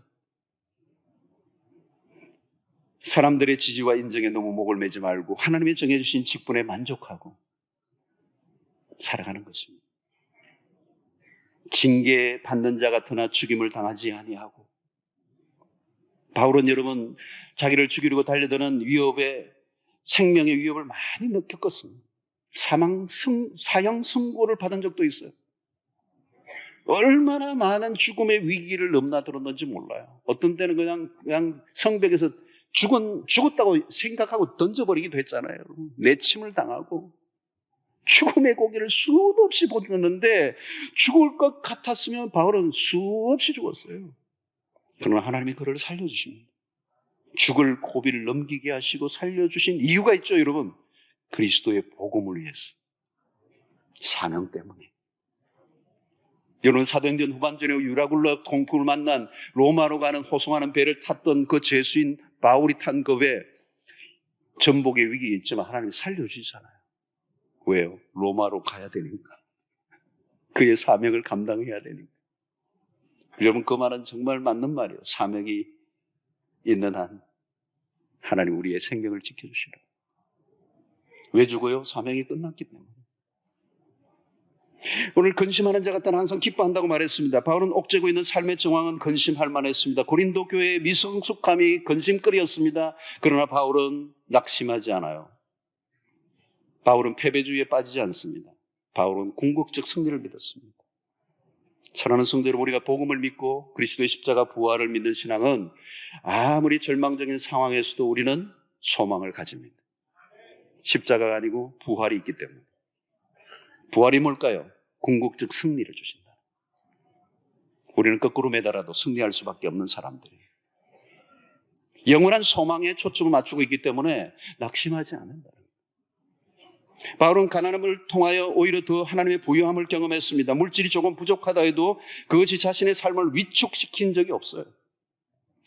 사람들의 지지와 인정에 너무 목을 매지 말고 하나님이 정해주신 직분에 만족하고 살아가는 것입니다. 징계 받는 자 같으나 죽임을 당하지 아니하고, 바울은 여러분, 자기를 죽이려고 달려드는 생명의 위협을 많이 겪었습니다. 사형 선고를 받은 적도 있어요. 얼마나 많은 죽음의 위기를 넘나들었는지 몰라요. 어떤 때는 그냥 성벽에서 죽었다고 생각하고 던져버리기도 했잖아요. 내침을 당하고 죽음의 고기를 수도 없이 보았는데 죽을 것 같았으면 바울은 수없이 죽었어요. 그러나 하나님이 그를 살려주십니다. 죽을 고비를 넘기게 하시고 살려주신 이유가 있죠, 여러분. 그리스도의 복음을 위해서. 사명 때문에. 여러분, 사도행전 후반전에 유라굴라 동굴을 만난 로마로 가는 호송하는 배를 탔던 그 죄수인 바울이 탄 그 배, 전복의 위기가 있지만 하나님이 살려주시잖아요. 왜요? 로마로 가야 되니까. 그의 사명을 감당해야 되니까. 여러분, 그 말은 정말 맞는 말이에요. 사명이 있는 한 하나님 우리의 생명을 지켜주시라. 왜 죽어요? 사명이 끝났기 때문에. 오늘 근심하는 자 같다는 항상 기뻐한다고 말했습니다. 바울은 옥죄고 있는 삶의 정황은 근심할 만했습니다. 고린도 교회의 미성숙함이 근심거리였습니다. 그러나 바울은 낙심하지 않아요. 바울은 패배주의에 빠지지 않습니다. 바울은 궁극적 승리를 믿었습니다. 사랑하는 성도 여러분, 우리가 복음을 믿고 그리스도의 십자가 부활을 믿는 신앙은 아무리 절망적인 상황에서도 우리는 소망을 가집니다. 십자가가 아니고 부활이 있기 때문에. 부활이 뭘까요? 궁극적 승리를 주신다. 우리는 거꾸로 매달아도 승리할 수밖에 없는 사람들이에요. 영원한 소망에 초점을 맞추고 있기 때문에 낙심하지 않는다. 바울은 가난함을 통하여 오히려 더 하나님의 부유함을 경험했습니다. 물질이 조금 부족하다 해도 그것이 자신의 삶을 위축시킨 적이 없어요.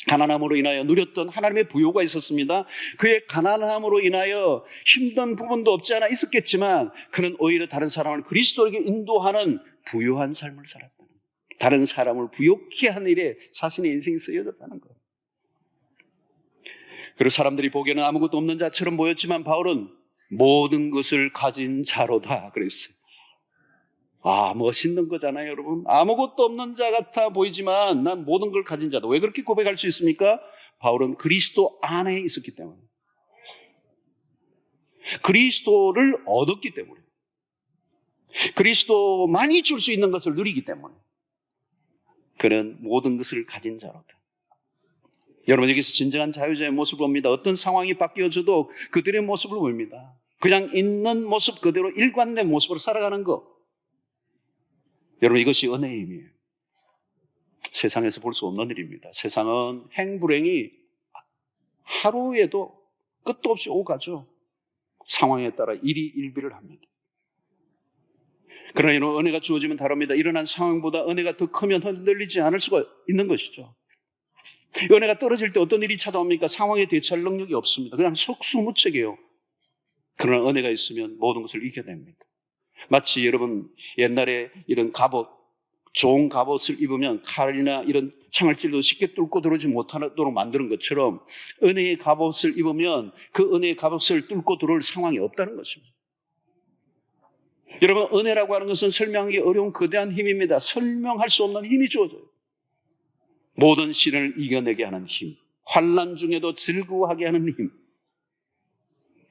가난함으로 인하여 누렸던 하나님의 부요가 있었습니다. 그의 가난함으로 인하여 힘든 부분도 없지 않아 있었겠지만 그는 오히려 다른 사람을 그리스도에게 인도하는 부유한 삶을 살았다는 거예요. 다른 사람을 부욕케 하는 일에 자신의 인생이 쓰여졌다는 거예요. 그리고 사람들이 보기에는 아무것도 없는 자처럼 보였지만 바울은 모든 것을 가진 자로다 그랬어요. 멋있는 거잖아요, 여러분. 아무것도 없는 자 같아 보이지만 난 모든 걸 가진 자다. 왜 그렇게 고백할 수 있습니까? 바울은 그리스도 안에 있었기 때문에. 그리스도를 얻었기 때문에. 그리스도만이 줄 수 있는 것을 누리기 때문에. 그는 모든 것을 가진 자로다. 여러분, 여기서 진정한 자유자의 모습을 봅니다. 어떤 상황이 바뀌어져도 그들의 모습을 봅니다. 그냥 있는 모습 그대로 일관된 모습으로 살아가는 것. 여러분, 이것이 은혜의 힘이에요. 세상에서 볼 수 없는 일입니다. 세상은 행불행이 하루에도 끝도 없이 오가죠. 상황에 따라 일희일비를 합니다. 그러나 이런 은혜가 주어지면 다릅니다. 일어난 상황보다 은혜가 더 크면 흔들리지 않을 수가 있는 것이죠. 은혜가 떨어질 때 어떤 일이 찾아옵니까? 상황에 대처할 능력이 없습니다. 그냥 속수무책이에요. 그러나 은혜가 있으면 모든 것을 이겨냅니다. 마치 여러분 옛날에 이런 갑옷, 좋은 갑옷을 입으면 칼이나 이런 창을 찔러도 쉽게 뚫고 들어오지 못하도록 만드는 것처럼 은혜의 갑옷을 입으면 그 은혜의 갑옷을 뚫고 들어올 상황이 없다는 것입니다. 여러분, 은혜라고 하는 것은 설명하기 어려운 거대한 힘입니다. 설명할 수 없는 힘이 주어져요. 모든 시련을 이겨내게 하는 힘, 환난 중에도 즐거워하게 하는 힘,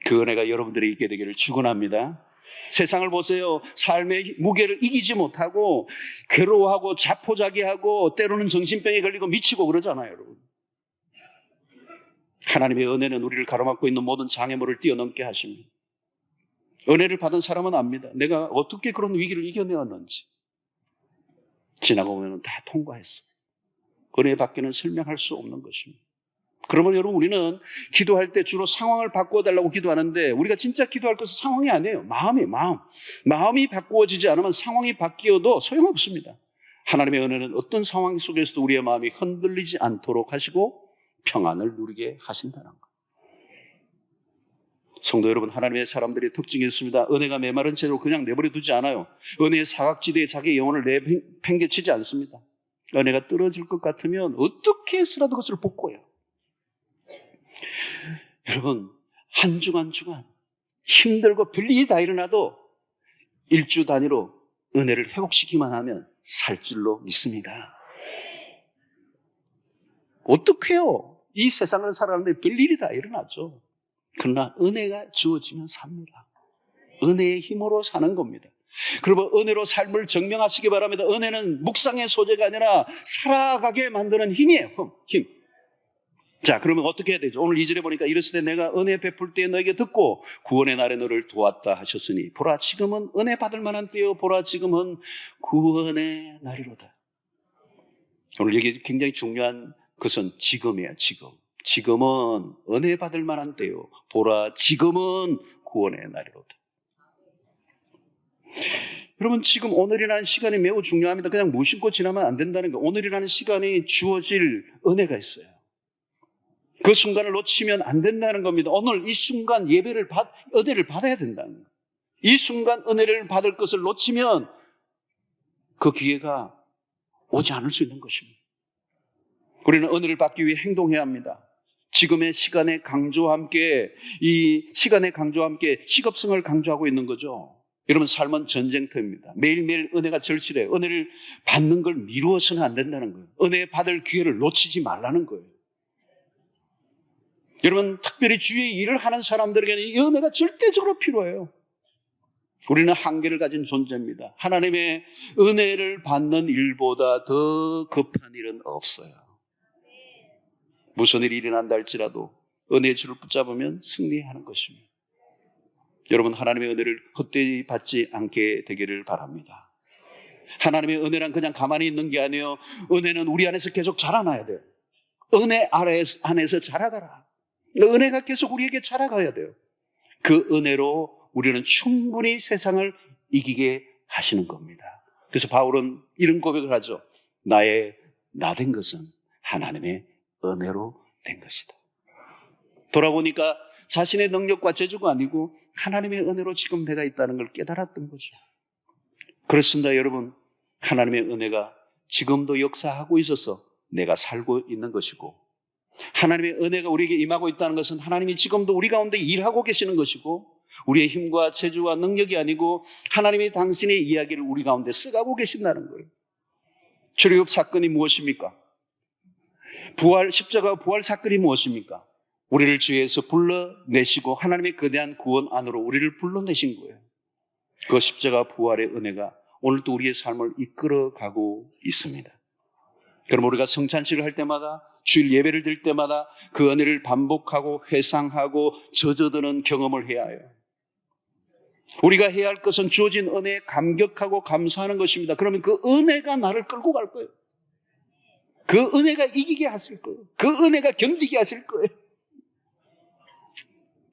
그 은혜가 여러분들이 있게 되기를 축원합니다. 세상을 보세요. 삶의 무게를 이기지 못하고 괴로워하고 자포자기하고 때로는 정신병에 걸리고 미치고 그러잖아요, 여러분. 하나님의 은혜는 우리를 가로막고 있는 모든 장애물을 뛰어넘게 하십니다. 은혜를 받은 사람은 압니다. 내가 어떻게 그런 위기를 이겨내었는지. 지나고 보면 다 통과했어. 은혜 받기는 설명할 수 없는 것입니다. 그러면 여러분, 우리는 기도할 때 주로 상황을 바꿔달라고 기도하는데 우리가 진짜 기도할 것은 상황이 아니에요. 마음이 바꾸어지지 않으면 상황이 바뀌어도 소용없습니다. 하나님의 은혜는 어떤 상황 속에서도 우리의 마음이 흔들리지 않도록 하시고 평안을 누리게 하신다는 것. 성도 여러분, 하나님의 사람들의 특징이 있습니다. 은혜가 메마른 채로 그냥 내버려 두지 않아요. 은혜의 사각지대에 자기 영혼을 내팽개치지 않습니다. 은혜가 떨어질 것 같으면 어떻게 해서라도 그것을 복구해요. 여러분, 한 주간 힘들고 별일이 다 일어나도 일주 단위로 은혜를 회복시키기만 하면 살 줄로 믿습니다. 어떡해요? 이 세상을 살아가는데 별일이 다 일어나죠. 그러나 은혜가 주어지면 삽니다. 은혜의 힘으로 사는 겁니다. 그리고 은혜로 삶을 증명하시기 바랍니다. 은혜는 묵상의 소재가 아니라 살아가게 만드는 힘이에요. 힘. 자, 그러면 어떻게 해야 되죠? 오늘 2절에 보니까 이르시되 내가 은혜 베풀 때에 너에게 듣고 구원의 날에 너를 도왔다 하셨으니 보라 지금은 은혜 받을 만한 때요 보라 지금은 구원의 날이로다. 오늘 여기 굉장히 중요한 것은 지금이에요. 지금은 은혜 받을 만한 때요 보라 지금은 구원의 날이로다. 여러분 지금 오늘이라는 시간이 매우 중요합니다. 그냥 무심코 지나면 안 된다는 거예요. 오늘이라는 시간이 주어질 은혜가 있어요. 그 순간을 놓치면 안 된다는 겁니다. 오늘 이 순간 은혜를 받아야 된다는 거예요. 이 순간 은혜를 받을 것을 놓치면 그 기회가 오지 않을 수 있는 것입니다. 우리는 은혜를 받기 위해 행동해야 합니다. 지금의 시간의 강조와 함께 이 시간의 강조와 함께 시급성을 강조하고 있는 거죠. 여러분 삶은 전쟁터입니다. 매일매일 은혜가 절실해요. 은혜를 받는 걸 미루어서는 안 된다는 거예요. 은혜 받을 기회를 놓치지 말라는 거예요. 여러분 특별히 주의 일을 하는 사람들에게는 이 은혜가 절대적으로 필요해요. 우리는 한계를 가진 존재입니다. 하나님의 은혜를 받는 일보다 더 급한 일은 없어요. 무슨 일이 일어난다 할지라도 은혜의 줄을 붙잡으면 승리하는 것입니다. 여러분 하나님의 은혜를 헛되이 받지 않게 되기를 바랍니다. 하나님의 은혜란 그냥 가만히 있는 게 아니에요. 은혜는 우리 안에서 계속 자라나야 돼요. 은혜 안에서 자라가라. 은혜가 계속 우리에게 자라가야 돼요. 그 은혜로 우리는 충분히 세상을 이기게 하시는 겁니다. 그래서 바울은 이런 고백을 하죠. 나 된 것은 하나님의 은혜로 된 것이다. 돌아보니까 자신의 능력과 재주가 아니고 하나님의 은혜로 지금 내가 있다는 걸 깨달았던 거죠. 그렇습니다, 여러분. 하나님의 은혜가 지금도 역사하고 있어서 내가 살고 있는 것이고, 하나님의 은혜가 우리에게 임하고 있다는 것은 하나님이 지금도 우리 가운데 일하고 계시는 것이고, 우리의 힘과 재주와 능력이 아니고 하나님이 당신의 이야기를 우리 가운데 써가고 계신다는 거예요. 출애굽 사건이 무엇입니까? 십자가 부활 사건이 무엇입니까? 우리를 죄에서 불러내시고 하나님의 거대한 구원 안으로 우리를 불러내신 거예요. 그 십자가 부활의 은혜가 오늘도 우리의 삶을 이끌어가고 있습니다. 그럼 우리가 성찬식을 할 때마다, 주일 예배를 드릴 때마다 그 은혜를 반복하고 회상하고 젖어드는 경험을 해야 해요. 우리가 해야 할 것은 주어진 은혜에 감격하고 감사하는 것입니다. 그러면 그 은혜가 나를 끌고 갈 거예요. 그 은혜가 이기게 하실 거예요. 그 은혜가 견디게 하실 거예요.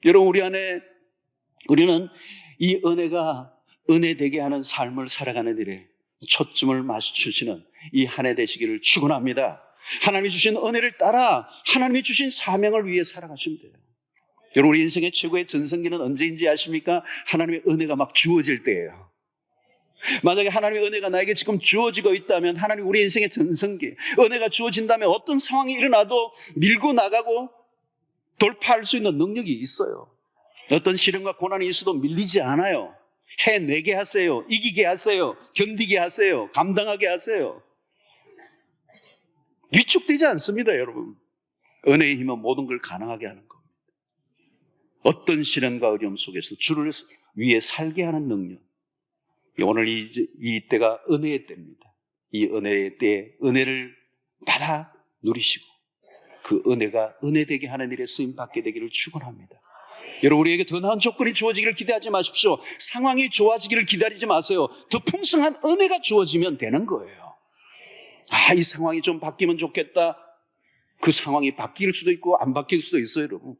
여러분 우리는 이 은혜가 은혜되게 하는 삶을 살아가는 일에 초점을 맞추시는 이 한 해 되시기를 축원합니다. 하나님이 주신 은혜를 따라 하나님이 주신 사명을 위해 살아가시면 돼요. 여러분 우리 인생의 최고의 전성기는 언제인지 아십니까? 하나님의 은혜가 막 주어질 때예요. 만약에 하나님의 은혜가 나에게 지금 주어지고 있다면 하나님 우리 인생의 전성기, 은혜가 주어진다면 어떤 상황이 일어나도 밀고 나가고 돌파할 수 있는 능력이 있어요. 어떤 시련과 고난이 있어도 밀리지 않아요. 해내게 하세요. 이기게 하세요. 견디게 하세요. 감당하게 하세요. 위축되지 않습니다, 여러분. 은혜의 힘은 모든 걸 가능하게 하는 겁니다. 어떤 시련과 어려움 속에서 주를 위해 살게 하는 능력. 오늘 이 때가 은혜의 때입니다. 이 은혜의 때에 은혜를 받아 누리시고 그 은혜가 은혜되게 하는 일에 쓰임받게 되기를 축원합니다. 여러분 우리에게 더 나은 조건이 주어지기를 기대하지 마십시오. 상황이 좋아지기를 기다리지 마세요. 더 풍성한 은혜가 주어지면 되는 거예요. 이 상황이 좀 바뀌면 좋겠다. 그 상황이 바뀔 수도 있고 안 바뀔 수도 있어요, 여러분.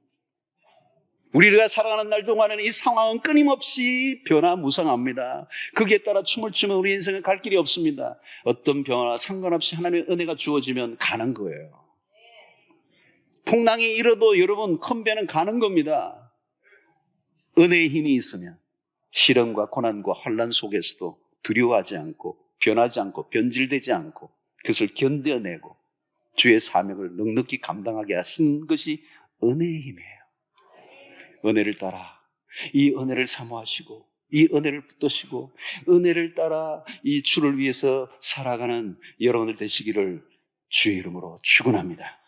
우리가 살아가는 날 동안에는 이 상황은 끊임없이 변화무쌍합니다. 거기에 따라 춤을 추면 우리 인생은 갈 길이 없습니다. 어떤 변화와 상관없이 하나님의 은혜가 주어지면 가는 거예요. 풍랑이 일어도 여러분 큰 배는 가는 겁니다. 은혜의 힘이 있으면 시련과 고난과 혼란 속에서도 두려워하지 않고 변하지 않고 변질되지 않고 그것을 견뎌내고 주의 사명을 넉넉히 감당하게 하신 것이 은혜의 힘이에요. 은혜를 따라 이 은혜를 사모하시고 이 은혜를 붙드시고 은혜를 따라 이 주를 위해서 살아가는 여러분들 되시기를 주의 이름으로 축원합니다.